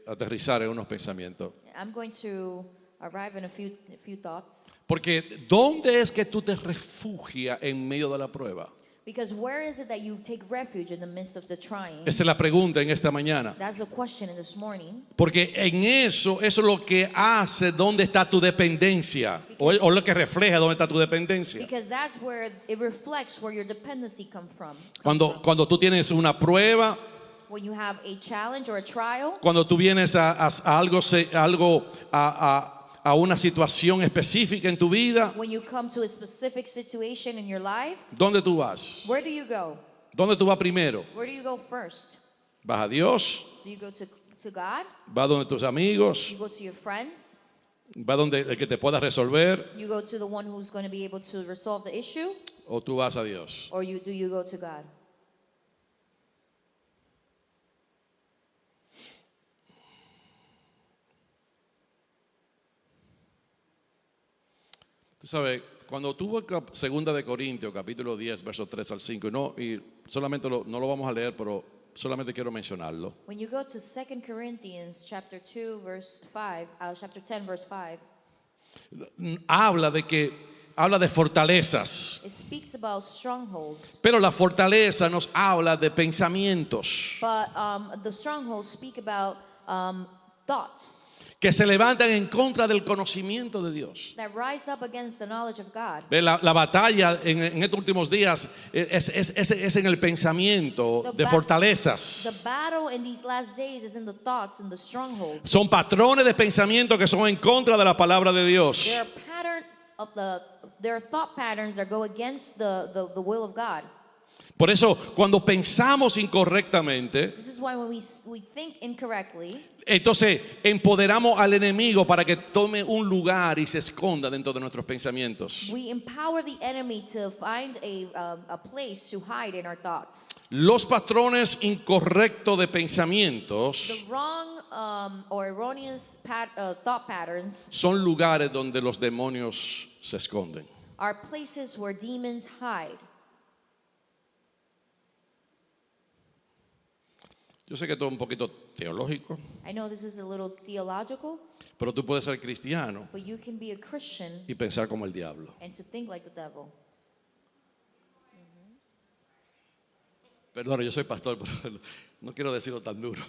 aterrizar en unos pensamientos. I'm going to arrive in a few thoughts. Porque ¿dónde es que tú te refugias en medio de la prueba? Because where is it that you take refuge in the midst of the trying? Esa es la pregunta en esta mañana. That's the question in this morning. Porque en eso es lo que hace dónde está tu dependencia. O lo que refleja dónde está tu dependencia. Because that's where it reflects where your dependency comes from. Cuando tú tienes una prueba, When you have a challenge or a trial, cuando tú vienes a una situación específica en tu vida, when you come to a specific situation in your life, ¿dónde tú vas? where do you go? ¿Dónde tú vas primero? Where do you go first? ¿Vas a Dios? Do you go to God? ¿Vas donde tus amigos? You go to your friends? ¿Vas donde el que te pueda resolver? You go to the one who's going to be able to resolve the issue? ¿O tú vas a Dios? Or do you go to God? Tú sabes, cuando tú vas a Segunda de Corintios, capítulo 10, versos 3 al 5, y solamente no lo vamos a leer, pero solamente quiero mencionarlo. When you go to 2 Corinthians chapter 2 verse 5, chapter 10 verse 5, Habla de fortalezas, it speaks about strongholds. pero la fortaleza nos habla de pensamientos But the strongholds speak about thoughts que se levantan en contra del conocimiento de Dios. that rise up against the knowledge of God. Ve, la batalla en estos últimos días es en el pensamiento de The fortalezas. battle in these last days is in the thoughts and the strongholds. Son patrones de pensamiento que son en contra de la palabra de Dios. There are thought patterns that go against the will of God. Por eso, cuando pensamos incorrectamente, This is why when we think incorrectly, entonces empoderamos al enemigo para que tome un lugar y se esconda dentro de nuestros pensamientos. we empower the enemy to find a place to hide in our thoughts. Los patrones incorrectos de pensamientos The wrong or erroneous thought patterns son lugares donde los demonios se esconden. are places where demons hide. Yo sé que esto es un poquito teológico, I know this is a little theological, pero tú puedes ser cristiano but you can be a Christian y pensar como el diablo. and to think like the devil. Perdón, yo soy pastor, pero no quiero decirlo tan duro.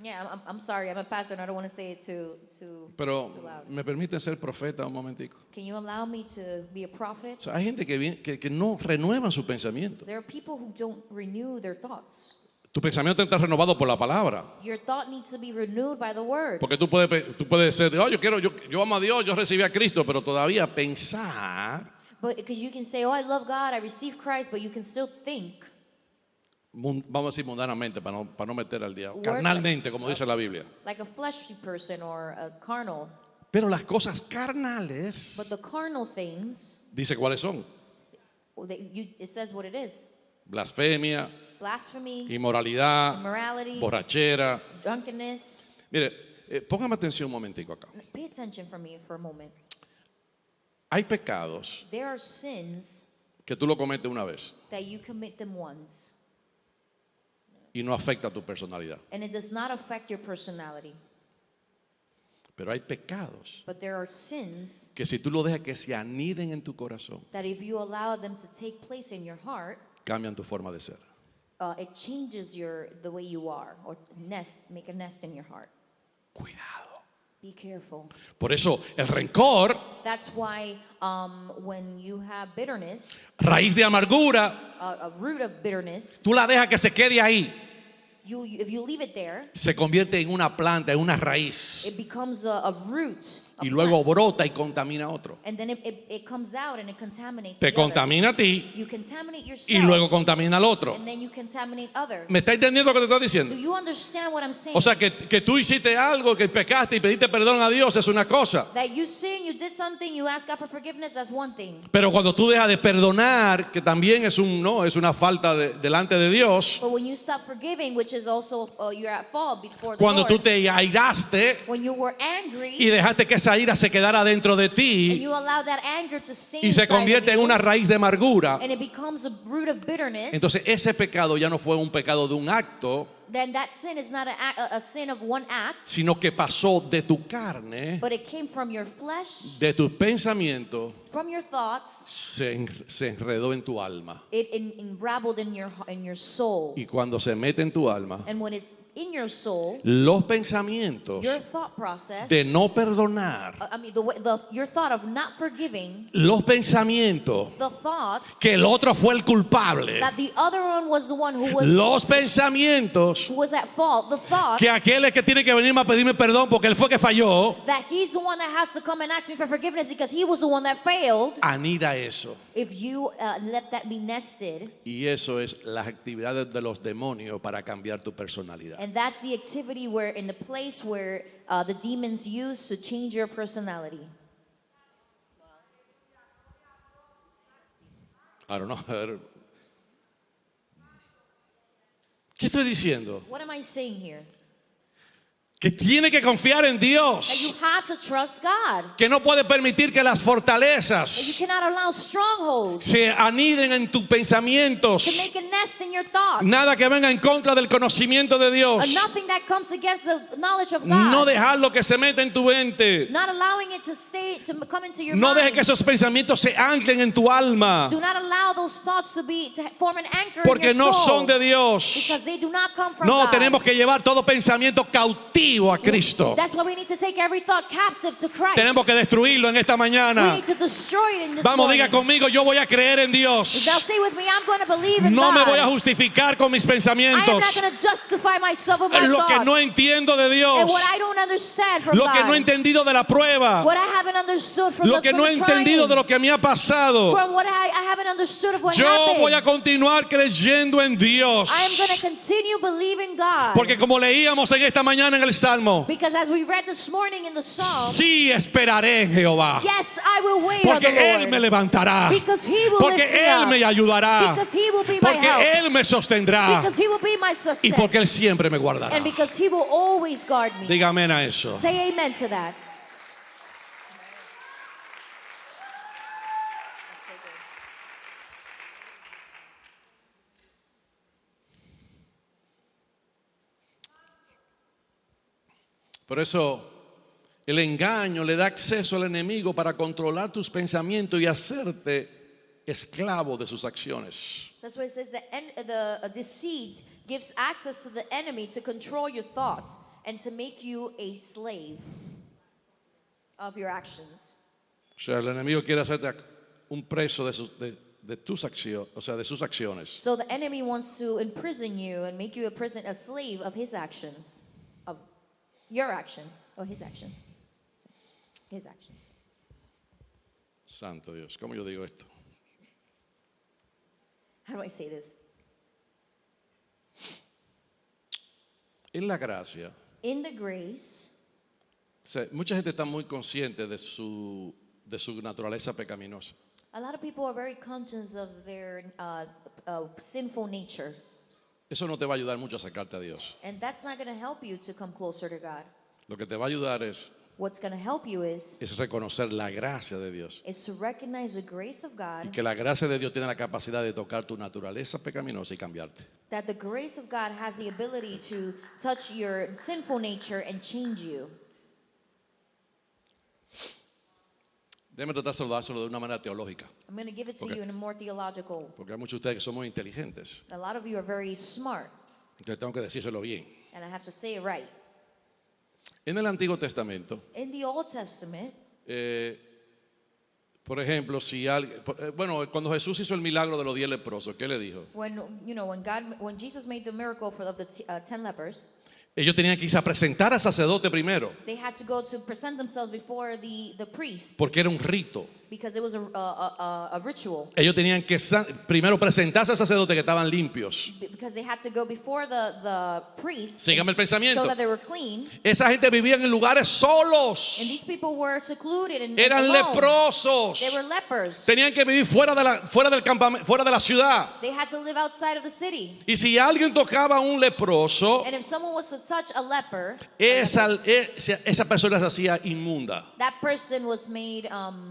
Yeah, I'm sorry. I'm a pastor and I don't want to say it too Pero loud. me permite ser profeta un momentico. Can you allow me to be a prophet? O sea, hay gente que no renueva su pensamiento. There are people who don't renew their thoughts. Tu pensamiento está renovado por la palabra. Your thought needs to be renewed by the word. Porque tú puedes ser, oh, yo amo a Dios, yo recibí a Cristo, pero todavía pensar, But because you can say, oh, I love God, I receive Christ, but you can still think. vamos a decir mundanamente para no meter al diablo, Work carnalmente, como dice la Biblia. Like a fleshly person or a carnal. Pero las cosas carnales, But the carnal things, dice cuáles son: it says what it is. blasfemia, Blasphemy, inmoralidad, immorality, borrachera. drunkenness. Mire, póngame atención un momentico acá. Pay attention for me for a moment. Hay pecados There are sins que tú lo cometes una vez that you commit them once, y no afecta a tu personalidad. and it does not affect your personality. Pero hay pecados But there are sins que si tú lo dejas que se aniden en tu corazón, that if you allow them to take place in your heart, cambian tu forma de ser. it changes the way you are, or make a nest in your heart. Cuidado. Be careful. Por eso el rencor, That's why when you have bitterness, raíz de amargura, a root of bitterness, tú la dejas que se quede ahí. if you leave it there, Se convierte en una planta, en una raíz. it becomes a root. y luego brota y contamina a otro. And then it comes out and it contaminates Te the other. contamina a ti You contaminate yourself. y luego contamina al otro. And then you contaminate others. ¿Me está entendiendo lo que te estoy diciendo? Do you understand what I'm saying? O sea, que tú hiciste algo, que pecaste y pediste perdón a Dios es una cosa. That you sin, you did something, you ask God for forgiveness, that's one thing. Pero cuando tú dejas de perdonar, que también es es una falta delante de Dios. But when you stop forgiving, which is also you're at fault before the Cuando Lord. tú te airaste When you were angry y dejaste que esa ira se quedara dentro de and ti you allow that anger to stay y se inside of convierte en you, una raíz de amargura, and it becomes a root of bitterness, entonces ese pecado ya no fue un pecado de un acto, then that sin is not a sin of one act, sino que pasó de tu carne, but it came from your flesh, de tus pensamientos, from your thoughts. se enredó en tu alma. It unraveled in your soul. Y cuando se mete en tu alma, And when it's in your soul, los pensamientos your thought process, de no perdonar, your thought of not forgiving, los pensamientos the thoughts que el otro fue el culpable, that the other one was the one who los pensamientos was at fault, the thoughts que aquel es que tiene que venirme a pedirme perdón porque él fue que falló, that he's the one that has to come and ask me for forgiveness because he was the one that failed. anida eso. If you let that be nested, Y eso es las actividades de los demonios para cambiar tu personalidad. and that's the activity where, in the place where the demons use to change your personality. I don't know. ¿Qué estoy diciendo? What am I saying here? Que tiene que confiar en That you Dios. have to trust God. Que no puede permitir que las That you fortalezas cannot allow strongholds se aniden en tus pensamientos. to make a nest in your thoughts. Nada que venga en contra del conocimiento de Dios. Nothing that comes against the knowledge of God. No dejarlo que se meta en tu mente. Not allowing it to come into your No dejes mind. que esos pensamientos se anclen en tu alma. Do not allow those thoughts to form an anchor in Porque your no soul. son de Dios. Because they do not come from No, God. tenemos que llevar todo pensamiento cautivo a Cristo. That's why we need to take every thought captive to Christ. Tenemos que destruirlo en esta We mañana. need to destroy it in this Vamos, morning. diga conmigo, yo voy a creer en Dios. Now say with me, I'm going to believe in No me God. voy a justificar con mis I am not pensamientos. going to justify myself with my Lo thoughts. que no entiendo de Dios. And what I don't understand from Lo que God. no he entendido de la prueba. What I haven't understood from Lo the, que from no he the entendido trying. de lo que me ha pasado. From what I haven't understood of what Yo happened. voy a continuar creyendo en Dios. I am going to continue believing God. Porque como leíamos en esta mañana en el Salmo, Because as we read this morning in the Psalm, sí esperaré en Jehová. yes, I will wait on Porque the Lord. Él me levantará. Because he will Porque lift me Él up. me ayudará. Because he will be my Porque help. Él me sostendrá. Because he will be my Y sustenance. porque Él siempre me guardará. And because he will always guard me. Diga amén a eso. Say amen to that. Por eso el engaño le da acceso al enemigo para controlar tus pensamientos y hacerte esclavo de sus acciones. That's why it says the deceit gives access to the enemy to control your thoughts and to make you a slave of your actions. O sea, el enemigo quiere hacerte un preso de tus acciones, o sea, de sus acciones. So the enemy wants to imprison you and make you a slave of his actions, of your actions, or his actions. His actions. Santo Dios, ¿cómo yo digo esto? How do I say this? En la gracia, In the grace, o sea, mucha gente está muy consciente de su naturaleza pecaminosa. a lot of people are very conscious of their sinful nature. Eso no te va a ayudar mucho a sacarte a Dios. And that's not going to help you to come closer to God. Lo que te va a ayudar es What's going to help you is reconocer la gracia de Dios. to recognize the grace of Y God, que la gracia de Dios tiene la capacidad de tocar tu naturaleza pecaminosa y cambiarte. that the grace of God has the ability to touch your sinful nature and change you. Déjame tratar de dárselo de una manera teológica, I'm going to give it to Okay. you in a more theological. porque hay muchos de ustedes que son muy inteligentes. A lot of you are very smart, Entonces tengo que decírselo bien. and I have to say it right. En el Antiguo Testamento, In the Old Testament, por ejemplo, cuando Jesús hizo el milagro de los 10 leprosos, ¿qué le dijo? when Jesus made the miracle of the 10 lepers, Ellos tenían que irse a presentar al sacerdote primero, They had to go to present themselves before the priest porque era un rito. because it was a ritual. Ellos tenían que primero presentarse al sacerdote que estaban limpios. Because they had to go before the priest Sígame el pensamiento. so that they were clean. Esa gente vivía en lugares solos. And these people were secluded and Eran alone. leprosos. They were lepers. Tenían que vivir fuera del campamento, fuera de la ciudad. They had to live outside of the city. Y si alguien tocaba a un leproso, And if someone was to touch a leper, esa persona se hacía inmunda, that person was made unclean.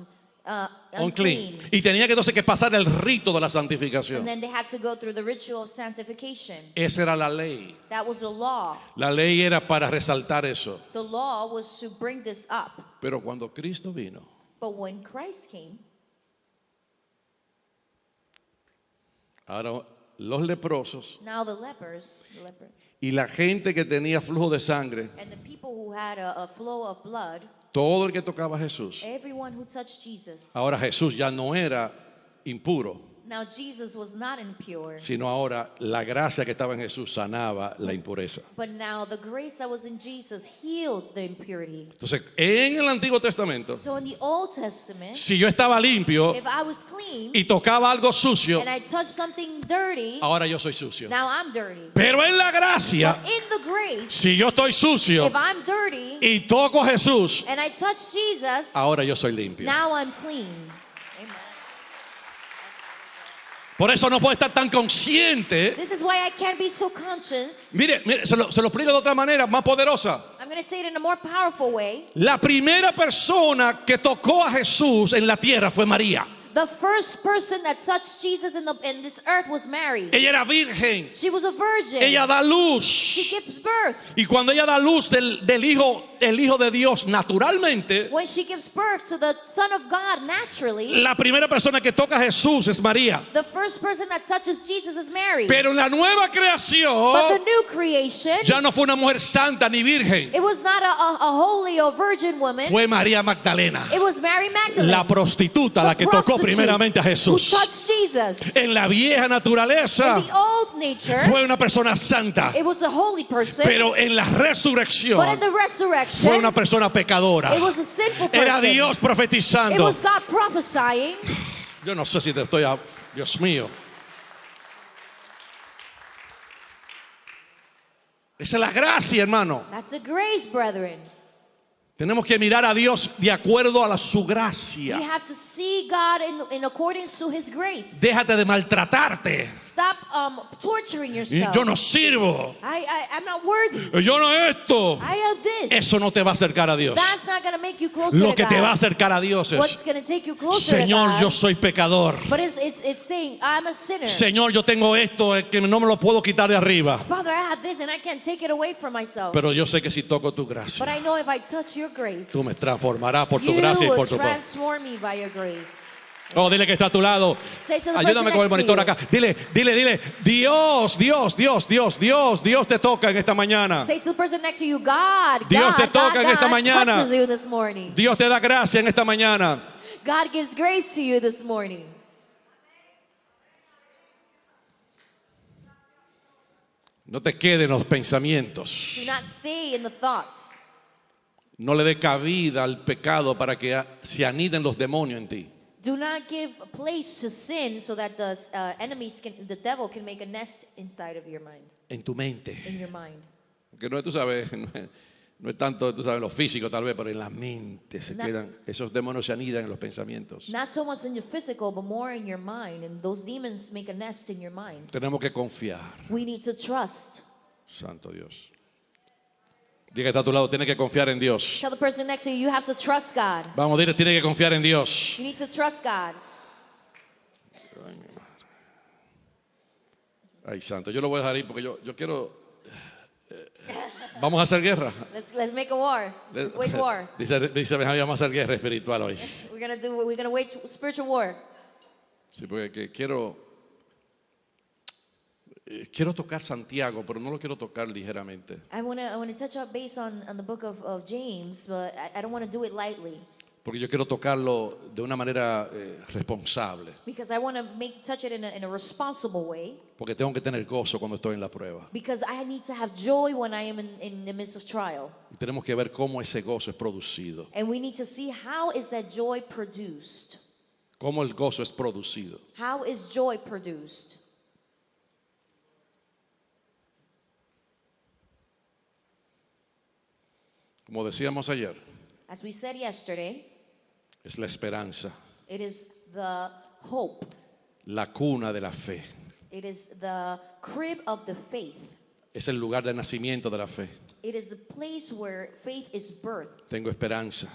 unclean. Y tenía que entonces que pasar el rito de la And santificación. then they had to go through the ritual of sanctification. Esa era la ley. That was the law. La ley era para resaltar eso. The law was to bring this up. Pero cuando Cristo vino, But when Christ came, ahora los leprosos now the leper, y la gente que tenía flujo de sangre, and the people who had a flow of blood, todo el que tocaba a Jesús, everyone who touched Jesus. ahora Jesús ya no era impuro, Now Jesus was not impure, sino ahora la gracia que estaba en Jesús sanaba la impureza. but now the grace that was in Jesus healed the impurity. Entonces, en el Antiguo Testamento, So in the Old Testament, si yo estaba limpio if I was clean y tocaba algo sucio, and I touched something dirty, ahora yo soy sucio. now I'm dirty. Pero en la gracia, But in the grace, si yo estoy sucio if I'm dirty y toco a Jesús, and I touch Jesus, ahora yo soy limpio. now I'm clean. Amen. Por eso no puedo estar tan consciente. This is why I can't be so conscious. Mire, se lo explico de otra manera, más poderosa. I'm going to say it in a more powerful way. La primera persona que tocó a Jesús en la tierra fue María. The first person that touched Jesus in this earth was Mary. Ella era virgen. She was a virgin. Ella da luz. She gives birth. Y cuando ella da luz del hijo, el hijo de Dios, naturalmente, When she gives birth to the Son of God naturally, la primera persona que toca a Jesús es María. the first person that touches Jesus is Mary. Pero en la nueva But the creación, new creation, ya no fue una mujer santa ni virgen. it was not a holy or virgin woman. Fue María Magdalena, It was Mary Magdalene. la prostituta, la que tocó primeramente a Who Jesús. touched Jesus. En la vieja naturaleza, In the old nature, fue una persona santa. it was a holy person. Pero en la But in resurrección, the fue resurrection, una persona pecadora. it was a sinful Era person. Dios It profetizando. was God prophesying. Yo no sé si te estoy Dios mío. Esa es la gracia, hermano. That's a grace, brethren. Tenemos que mirar a Dios de acuerdo a su We gracia. have to see God in accordance to His grace. Déjate de maltratarte. Stop torturing Y yourself. yo no sirvo. I'm not worthy. Yo no esto. I have this. Eso no te va a acercar a Dios. That's not going to make you closer Lo to que te va a God. acercar a Dios What's es, going to take you closer Señor, to yo God? soy pecador. But it's saying, I'm a sinner. Señor, yo tengo esto que no me lo puedo quitar de arriba. Father, I have this and I can't take it away from myself. Pero yo sé que si toco tu But gracia, I know if I touch your grace, tú me transformarás por tu you gracia y will por tu poder. transform me by your grace. Oh, dile que está a tu lado. Say to the Ayúdame con el person next monitor to acá. Dile. Dios te toca en esta mañana. Say to the person next to you, God, Dios te toca en esta God mañana. touches you this morning. Dios te da gracia en esta mañana. God gives grace to you this morning. No te queden los pensamientos. Do not stay in the thoughts. No le dé cabida al pecado para que se aniden los demonios en ti. Do not give place to sin so that the the devil can make a nest inside of your mind, En tu mente. in your mind. Porque no es, tú sabes, no es tanto, tú sabes, lo físico tal vez, pero en la mente se No. quedan, esos demonios se anidan en los pensamientos. Not so much in your physical, but more in your mind. And those demons make a nest in your mind. Tenemos que confiar, We need to trust. Santo Dios. Diga que está a tu lado, tiene que confiar en Dios. Tell the person next to you, you have to trust God. Vamos, dile, tiene que confiar en Dios. You need to trust God. Ay, Santo, yo lo voy a dejar ahí porque yo quiero... Vamos a hacer guerra. Let's make a war. Let's wage war. Dice Benjamín, vamos a hacer guerra espiritual hoy. We're gonna wage spiritual war. Sí, porque quiero tocar Santiago, pero no lo quiero tocar ligeramente. I wanna touch up base on the book of James, but I don't want to do it lightly. porque yo quiero tocarlo de una manera responsable, Because I want to touch it in a responsible way. porque tengo que tener gozo cuando estoy en la prueba. Because I need to have joy when I am in the midst of trial. Y tenemos que ver cómo ese gozo es producido, And we need to see how is that joy produced. cómo el gozo es producido. How is joy produced? Como decíamos ayer, As we said yesterday, es la esperanza, it is the hope. la cuna de la fe, It is the crib of the faith. es el lugar de nacimiento de la fe. It is the place where faith is birthed. Tengo esperanza,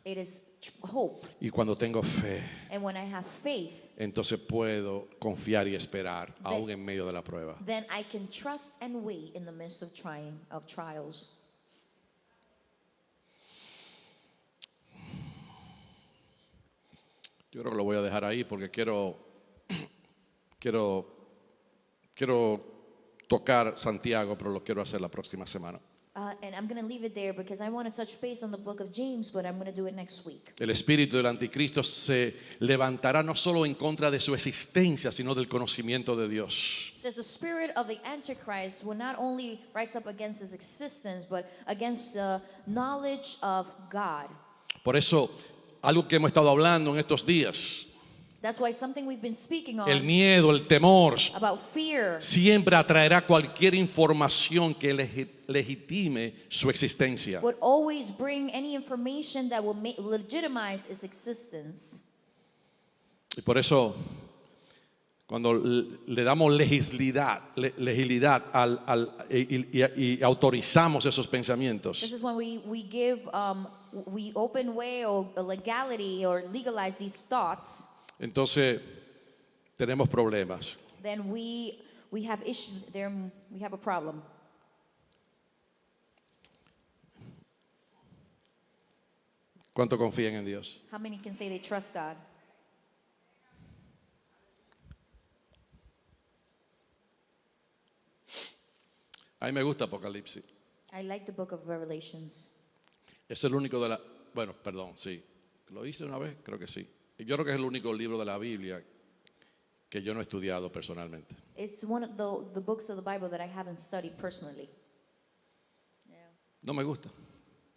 It is hope. y cuando tengo fe, And when I have faith, entonces puedo confiar y esperar aún en medio de la prueba. then I can trust and wait in the midst of trials. Yo creo que lo voy a dejar ahí porque quiero tocar Santiago, pero lo quiero hacer la próxima semana. And I'm going to leave it there because I want to touch base on the book of James, but I'm going to do it next week. El espíritu del anticristo se levantará no solo en contra de su existencia, sino del conocimiento de Dios. It says the spirit of the Antichrist will not only rise up against his existence, but against the knowledge of God. Por eso, algo que hemos estado hablando en estos días, That's why something we've been speaking el on miedo, el temor, about fear siempre atraerá cualquier información que legitime su existencia. would always bring any information that will legitimize its existence. Y por eso, cuando le damos legislidad y autorizamos esos pensamientos, This is when we give, we open way or legality or legalize these thoughts, entonces tenemos problemas. then we have issues there, we have a problem. ¿Cuánto confían en Dios? How many can say they trust God? A mí me gusta Apocalipsis. I like the book of Revelations. Es el único de la... Bueno, perdón, sí. ¿Lo hice una vez? Creo que sí. Yo creo que es el único libro de la Biblia que yo no he estudiado personalmente. It's one of the books of the Bible that I haven't studied personally. No me gusta.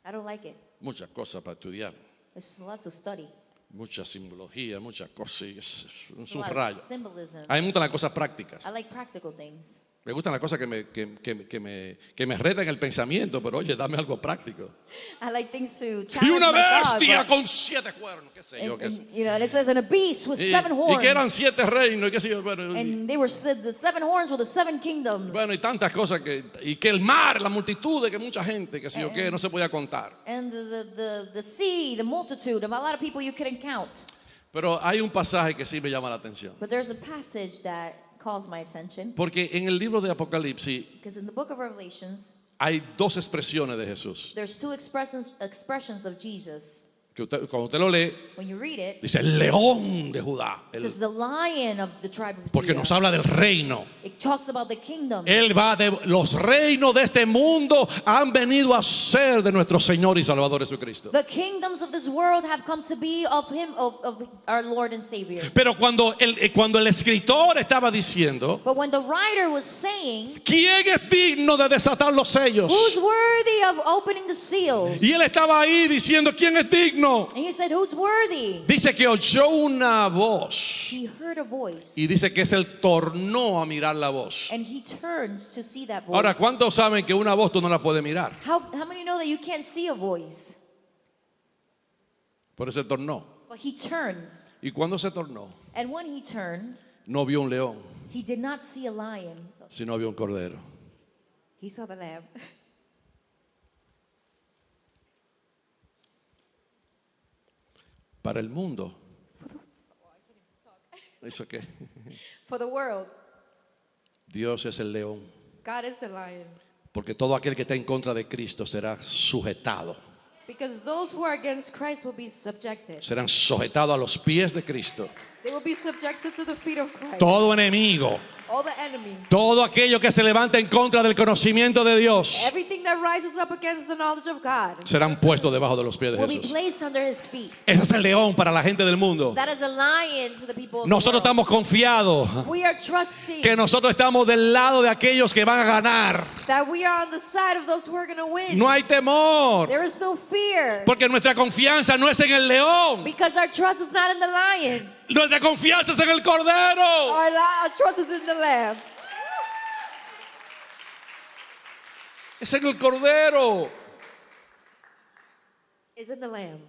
I don't like it. Muchas cosas para estudiar. There's lots of study. Mucha simbología, muchas cosas. Es There's un a lot rayo. of symbolism. A mí me gustan las cosas prácticas. I like practical things. Me gustan las cosas que me retan el pensamiento, pero oye, dame algo práctico. I like things to Y challenge una my God, bestia but- con 7 cuernos, qué sé yo. and, you know, and it says, and a beast with 7 Y horns. que eran 7 reinos, y qué sé yo. Bueno, And they were the 7 horns were the 7 kingdoms. bueno, y tantas cosas y que el mar, la multitud de que mucha gente, que sé yo qué, no se podía contar. And the sea, the multitude of a lot of people you couldn't count. Pero hay un pasaje que sí me llama la atención. But there's a passage that calls my attention. Porque en el libro de Apocalipsis Because in the book of Revelations, hay 2 expresiones de Jesús. there's 2 expressions of Jesus. Que cuando usted lo lee, When you read it, dice el león de Judá. it says the lion of the tribe of Porque Judah. nos habla del reino. It talks about the kingdom. Él va de los reinos de este mundo han venido a ser de nuestro Señor y Salvador Jesucristo. The kingdoms of this world have come to be of him, of our Lord and Savior. Pero cuando el escritor estaba diciendo, But when the writer was saying, ¿quién es digno de desatar los sellos? who's worthy of opening the seals? Y él estaba ahí diciendo, ¿quién es digno? And he said, who's worthy? Dice que oyó una voz He heard a voice. y dice que él tornó a mirar la voz. And he turns to see that voice. Ahora, ¿cuántos saben que una voz tú no la puedes mirar? How many know that you can't see a voice? Por eso él tornó. But he turned. Y cuando se tornó, And when he turned, no vio un león, he did not see a lion. sino vio un cordero. He saw the lamb. Para el mundo. ¿Eso qué? For the world, Dios es el león. God is the lion. Porque todo aquel que está en contra de Cristo será sujetado. Because those who are against Christ will be subjected. Serán sujetados a los pies de Cristo. They will be subjected to the feet of Christ. Todo enemigo all the enemy, todo aquello que se levanta en contra del conocimiento de Dios, everything that rises up against the knowledge of God serán puestos debajo de los pies de will be Jesús. placed under his feet. Ese es el león para la gente del mundo. That is a lion to the people of Nosotros the world. estamos confiados We are trusting que nosotros estamos del lado de aquellos que van a ganar. that we are on the side of those who are going to win. No hay temor, There is no fear porque nuestra confianza no es en el león, because our trust is not in the lion. nuestra confianza es en el cordero. Our trust is in the lamb. Es en el cordero. Is in the lamb.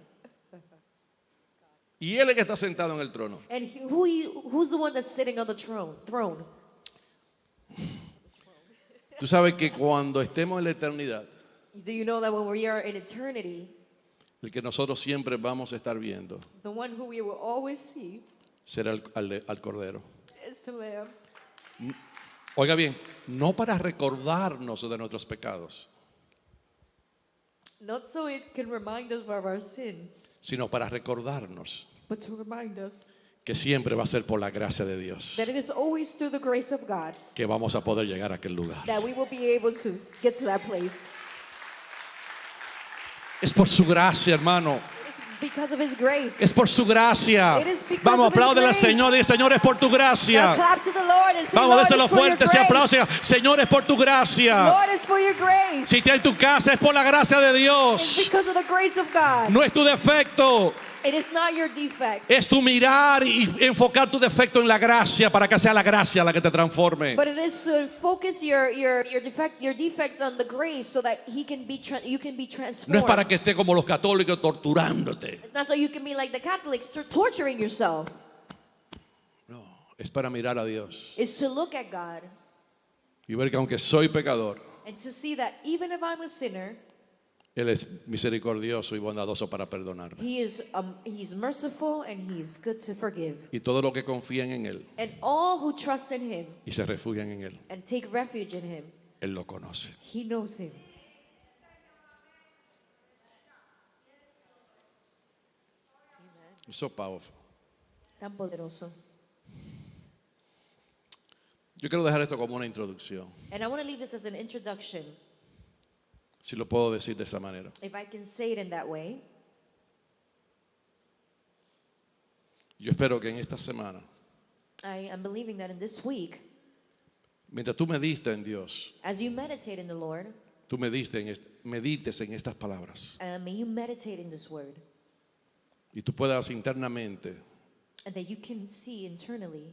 Y él es que está sentado en el trono. And who's the one that's sitting on the throne? Tú sabes que cuando estemos en la eternidad, Do you know that when we are in eternity, el que nosotros siempre vamos a estar viendo the one who we will always see será al cordero. is the lamb? Oiga bien, no para recordarnos de nuestros pecados, Not so it can remind us of our sin, sino para recordarnos but to remind us que siempre va a ser por la gracia de Dios that it is always through the grace of God que vamos a poder llegar a aquel lugar. that we will be able to get to that place. Es por su gracia, hermano. It's because of His grace. Es por su gracia. It is because Vamos, of His apláudele al grace. Señor y Señor, es por tu Now gracia. clap to the Lord and say, Vamos, Lord, déselo it's for your fuerte ese aplauso. grace. Señor, es por tu gracia. Lord, it's for your grace. Si está en tu casa, es por la gracia de It's Dios. because of the grace of God. No es tu defecto. It is not your defect, Es tu mirar y enfocar tu defecto en la gracia para que sea la gracia la que te transforme. but it is to focus your defects on the grace so that you can be No es transformed. para que esté como los católicos torturándote. It's not so you can be like the Catholics, torturing yourself. No, es para mirar a Dios It's to look at God y ver que aunque soy pecador, and to see that even if I'm a sinner, Él es misericordioso y bondadoso para perdonar. He's merciful and He's good to forgive. Y todo lo que confían en Él And all who trust in Him y se refugian en Él, and take refuge in Him, Él lo conoce. He knows Him. It's so powerful. Tan poderoso. Yo quiero dejar esto como una introducción, And I want to leave this as an introduction, si lo puedo decir de esa manera. if I can say it in that way. Yo espero que en esta semana, I am believing that in this week, mientras tú medites en Dios, as you meditate in the Lord, tú medites en estas palabras may you meditate in this word, y tú puedas internamente, and that you can see internally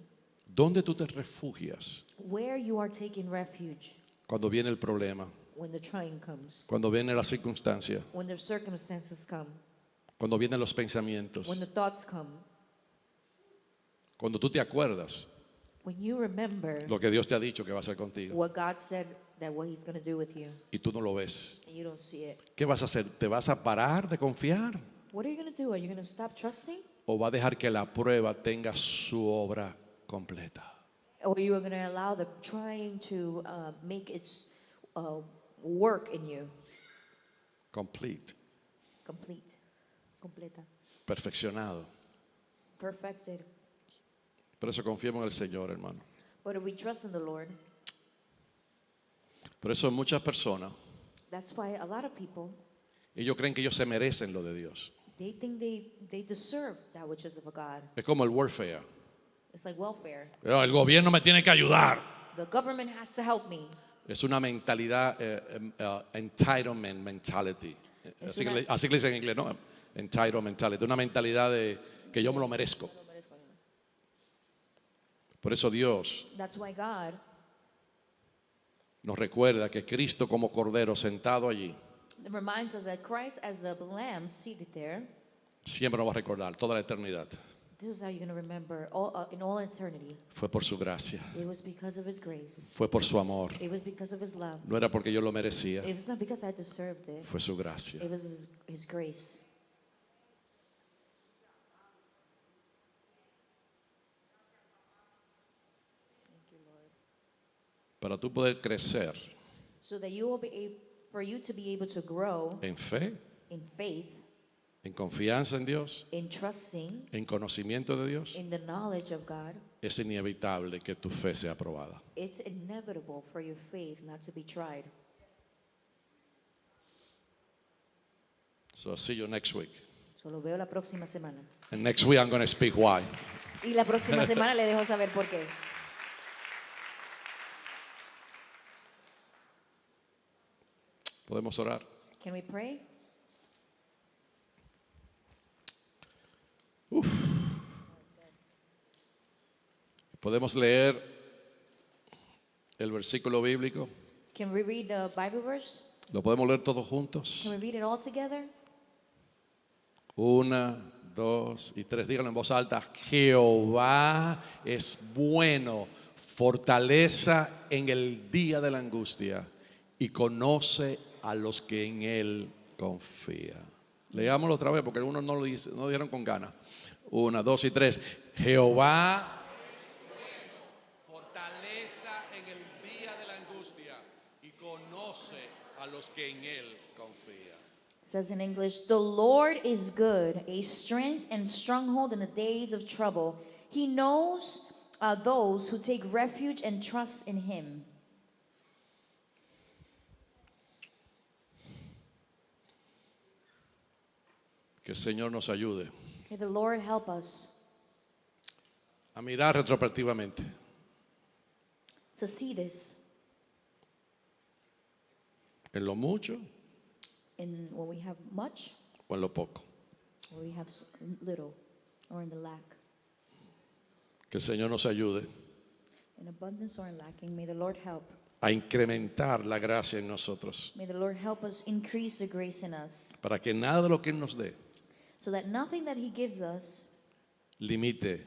¿dónde tú te refugias where you are taking refuge cuando viene el problema, when the trying comes, cuando viene la circunstancia, when the circumstances come, cuando vienen los pensamientos, when the thoughts come, cuando tú te acuerdas when you remember lo que Dios te ha dicho que va a hacer contigo what God said that what He's going to do with you, y tú no lo ves? and you don't see it. ¿Qué vas a hacer? ¿Te vas a parar de confiar What are you going to do? Are you going to stop trusting? o va a dejar que la prueba tenga su obra completa? Or you are going to allow the trying to make its work in you Complete, completa, perfeccionado. perfected. Por eso confiemos en el Señor, hermano. But if we trust in the Lord, Por eso muchas personas, that's why a lot of people, ellos creen que ellos se merecen lo de Dios. they think they deserve that which is of a God. Es como el warfare. It's like welfare. El gobierno me tiene que ayudar. The government has to help me. Es una mentalidad, entitlement mentality. Así que le dicen en inglés, ¿no? Entitlement mentality. Una mentalidad de que yo me lo merezco. Por eso Dios That's why God nos recuerda que Cristo como Cordero sentado allí, reminds us that Christ as the lamb seated there, siempre nos va a recordar toda la eternidad. this is how you're going to remember in all eternity. Fue por su gracia, It was because of His grace. fue por su amor. It was because of His love. No era porque yo lo merecía, It was not because I deserved it. fue su gracia. It was His grace. Para tú poder crecer So that you will be able, for you to be able to grow en fe, in faith, en confianza en Dios, in trusting en conocimiento de Dios, in the knowledge of God, es inevitable que tu fe sea aprobada. it's inevitable for your faith not to be tried. So I'll see you next week. So lo veo la próxima semana. And next week I'm going to speak why. Y la próxima semana le dejo saber por qué. Podemos orar. Can we pray? Podemos leer el versículo bíblico. Can we read the Bible verse? Lo podemos leer todos juntos. Can we read it all together? 1, 2 y 3. Díganlo en voz alta. Jehová es bueno, fortaleza en el día de la angustia y conoce a los que en él confían. Leámoslo otra vez porque algunos no lo dieron con ganas. 1, 2 y 3. Jehová fortaleza en el día de la angustia y conoce a los que en él confían. It says in English, the Lord is good, a strength and stronghold in the days of trouble. He knows those who take refuge and trust in him. Que el Señor nos ayude May the Lord help us a mirar retrospectivamente to see this en lo mucho in when we have much o en lo poco. or we have little or in the lack. Que el Señor nos ayude In abundance or in lacking, may the Lord help. a incrementar la gracia en nosotros May the Lord help us increase the grace in us para que nada de lo que Él nos dé so that nothing that he gives us limite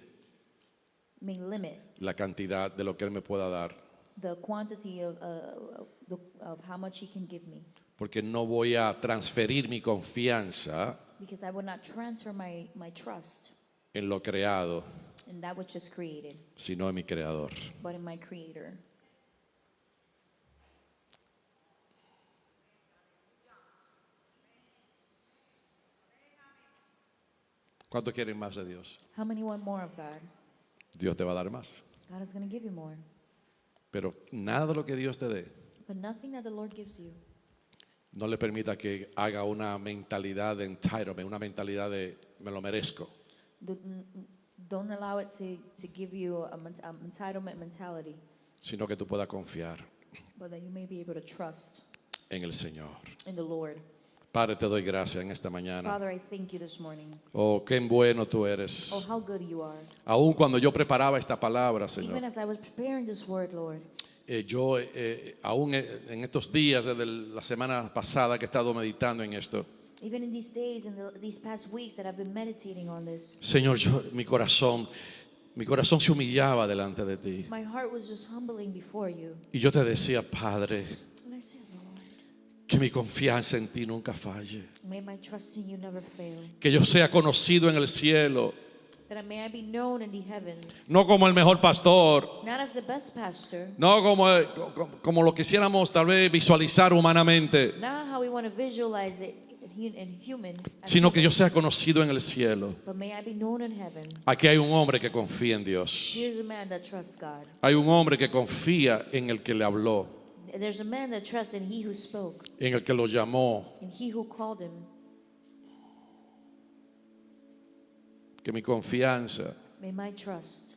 may limit la cantidad de lo que Él me pueda dar, the quantity of how much he can give me. porque no voy a transferir mi confianza Because I will not transfer my trust en lo creado, in that which is created, sino en mi creador. but in my Creator. ¿Cuánto quieren más de Dios? How many want more of God? Dios te va a dar más. God is going to give you more. Pero nada de lo que Dios te dé But nothing that the Lord gives you, no le permita que haga una mentalidad de entitlement, una mentalidad de me lo merezco. don't allow it to give you a entitlement mentality, Sino que tú puedas confiar but that you may be able to trust en el Señor. in the Lord. Padre, te doy gracias en esta mañana. Father, I thank you this morning. Oh, qué bueno tú eres. Oh, how good you are. Aún cuando yo preparaba esta palabra, Señor, Even as I was preparing this word, Lord, yo aún en estos días, desde la semana pasada que he estado meditando en esto, even in these days and these past weeks that I've been meditating on this, Señor, mi corazón se humillaba delante de ti. my heart was just humbling before you. Y yo te decía, Padre, And I said, Lord, que mi confianza en ti nunca falle. may my trust in you never fail. Que yo sea conocido en el cielo, That may I be known in the heavens, no como el mejor pastor, not as the best pastor, no como lo quisiéramos tal vez visualizar humanamente, not how we want to visualize it in human, as sino que yo human, sea conocido en el cielo. but may I be known in heaven. Aquí hay un hombre que confía en Dios. Here's a man that trusts God. Hay un hombre que confía en el que le habló, There's a man that trusts in he who spoke, en el que lo llamó. and he who called him. Que mi confianza May my trust,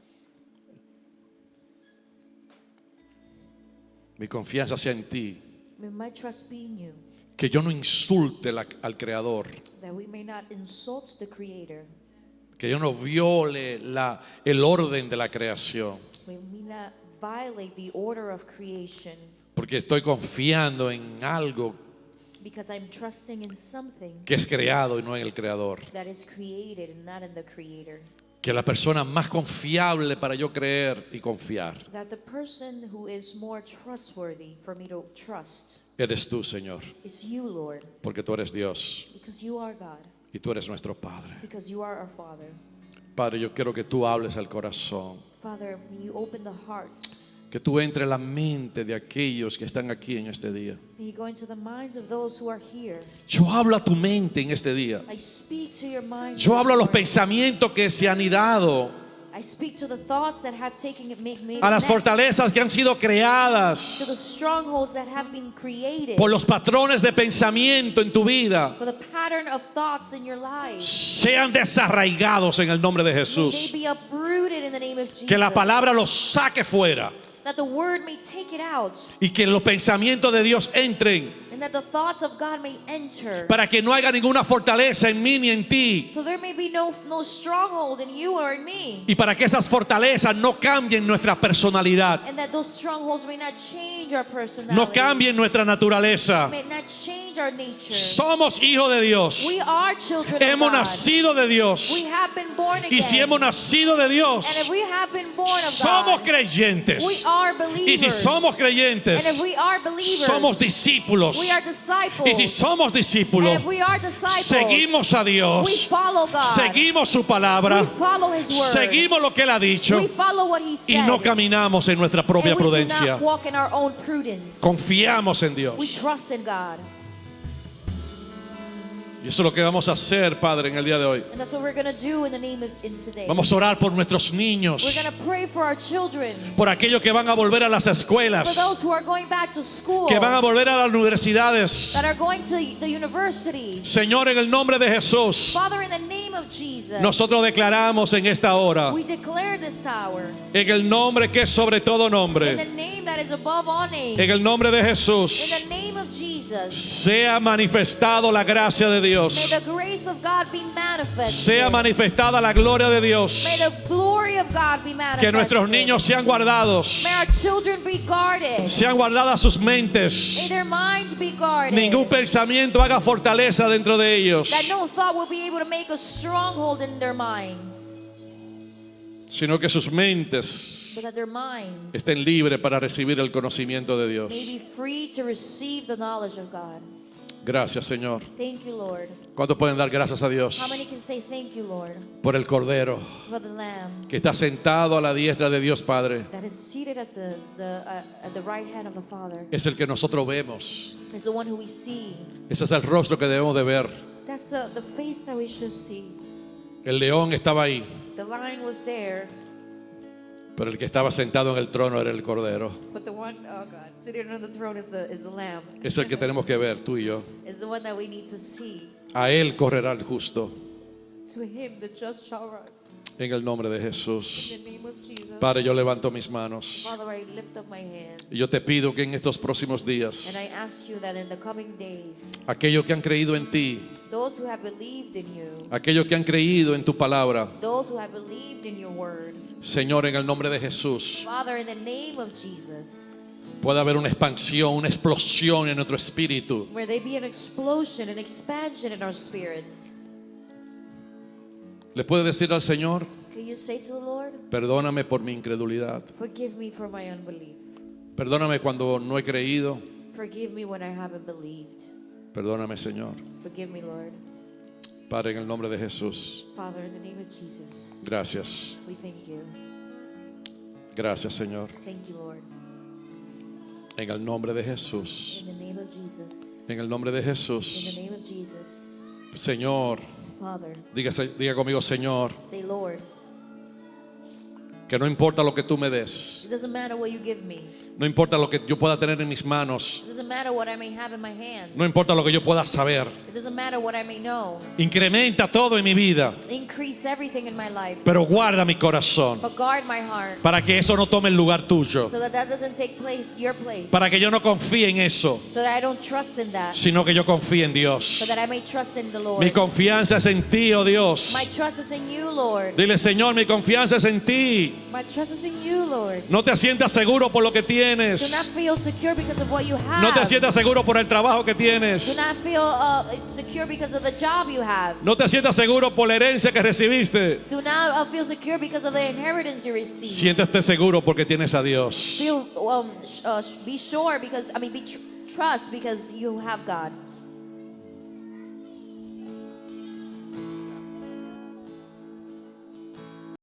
sea en ti. may my trust be in you, Que yo no insulte al Creador. that we may not insult the Creator, Que yo no viole el orden de la creación. we may not violate the order of creation, Porque estoy confiando en algo because I'm trusting in something que es creado y no en el Creador. that is created and not in the Creator. Que la persona más confiable para yo creer y confiar That the person who is more trustworthy for me to trust eres tú, Señor. is you, Lord, Porque tú eres Dios because you are God, y tú eres nuestro Padre. because you are our Father. Padre, yo quiero que tú hables al corazón. Father, may you open the hearts Que tú entres en la mente de aquellos que están aquí en este día. May you go into the minds of those who are here. Yo hablo a tu mente en este día. I speak to your mind. Yo hablo a this los morning. pensamientos que se han ido, I speak to the thoughts that have taken it, made a las nest, fortalezas que han sido creadas to the strongholds that have been created, por los patrones de pensamiento en tu vida, for the pattern of thoughts in your life. sean desarraigados en el nombre de May they Jesús. be uprooted in the name of Jesus. Que la palabra los saque fuera That the word may take it out, y que los pensamientos de Dios entren, and that the thoughts of God may enter. para que no haya ninguna fortaleza en mí ni en ti, So there may be no stronghold in you or in me. y para que esas fortalezas no cambien nuestra personalidad, And that those strongholds may not change our personality. no cambien nuestra naturaleza. May not change our nature. Somos hijos de Dios, We are children hemos of God. nacido de Dios, We have been born again. y si hemos nacido de And Dios, if we have been born of somos God, creyentes. we are believers. Y si somos And if creyentes, we are believers, somos discípulos. we are disciples. Y si somos discípulos, And if we are disciples, seguimos a we Dios, follow God. seguimos su palabra, We follow His word. seguimos lo que Él ha dicho, We follow what He said. y no caminamos en nuestra propia and we do prudencia. not walk in our own prudence. Confiamos en Dios. We trust in God. Y eso es lo que vamos a hacer, Padre, en el día de hoy. And that's what we're going to do in the name of today. Vamos a orar por nuestros We're niños, going to pray for our children. por aquellos que van a volver a las For escuelas, those who are going back to school. que van a volver a las universidades. that are going to the universities. Señor, en el nombre de Jesús, Father, in the name of Jesus. nosotros declaramos en esta hora, we declare this hour. en el nombre que es sobre todo In the nombre, name that is above all names. en el nombre de In Jesús, the name of Jesus. sea manifestado la gracia de May Dios, the grace of God be manifested. sea manifestada la gloria de Dios, May the glory of God be manifested. que nuestros niños sean guardados, May our children be guarded. sean guardadas sus mentes, May their minds be guarded. ningún pensamiento haga fortaleza dentro de ellos, that no thought will be able to make a stronghold in their minds. sino que sus mentes But that their minds estén libres para recibir el conocimiento de Dios. may be free to receive the knowledge of God. Gracias, Señor. Thank you, Lord. ¿Cuántos pueden dar gracias a Dios How many can say thank you, Lord, por el Cordero for the Lamb que está sentado a la diestra de Dios Padre? that is seated at the right hand of the Father? Es el que nosotros vemos. It's the one who we see. Ese es el rostro que debemos de ver. That's the face that we should see. El león estaba ahí, The lion was there, pero el que estaba sentado en el trono era el Cordero. but the one, oh God, sitting on the throne is the Lamb. Es el que tenemos que ver, tú y yo. Is the one that we need to see. A él correrá el justo, To him the just shall run. en el nombre de Jesús. In the name of Jesus. Padre, yo levanto mis manos Father, I lift up my hand. y yo te pido que en estos próximos días, And I ask you that in the coming days, aquellos que han creído en ti, those who have believed in you, aquellos que han creído en tu palabra, those who have believed in your word, Señor, en el nombre de Jesús, Father, in the name of Jesus, pueda haber una expansión, una explosión en nuestro espíritu. where there be an explosion, an expansion in our spirits. ¿Le puede decir al Señor, Can you say to the Lord, perdóname por mi incredulidad? forgive me for my unbelief. Perdóname cuando no he creído. Forgive me when I haven't believed. Perdóname, Señor. Forgive me, Lord. Padre, en el nombre de Jesús, Father, in the name of Jesus, gracias. we thank you. Gracias, Señor. Thank you, Lord. En el nombre de Jesús. In the name of Jesus. En el nombre de In the Jesús. name of Jesus. Señor, Father, diga conmigo, Señor, say, Lord, que no importa lo que tú me des. it doesn't matter what you give me. No importa lo que yo pueda tener en mis manos. It doesn't matter what I may have in my hands. No importa lo que yo pueda saber. It doesn't matter what I may know. Incrementa todo en mi vida, Increase everything in my life. pero guarda mi corazón But guard my heart para que eso no tome el lugar tuyo. so that that doesn't take place, your place. Para que yo no confíe en eso, So that I don't trust in that. sino que yo confíe en Dios. So that I may trust in the Lord. Mi confianza es en ti, oh Dios. My trust is in you, Lord. Dile, Señor, mi confianza es en ti. My trust is in you, Lord. No te sientas seguro por lo que Do tienes. not feel secure because of what you have. No te sientas seguro por el trabajo que Do tienes. not feel secure because of the job you have. No te sientas seguro por la herencia que recibiste. Do not feel secure because of the inheritance you receive. Siéntate seguro porque tienes a Dios. Feel be sure because be trust because you have God.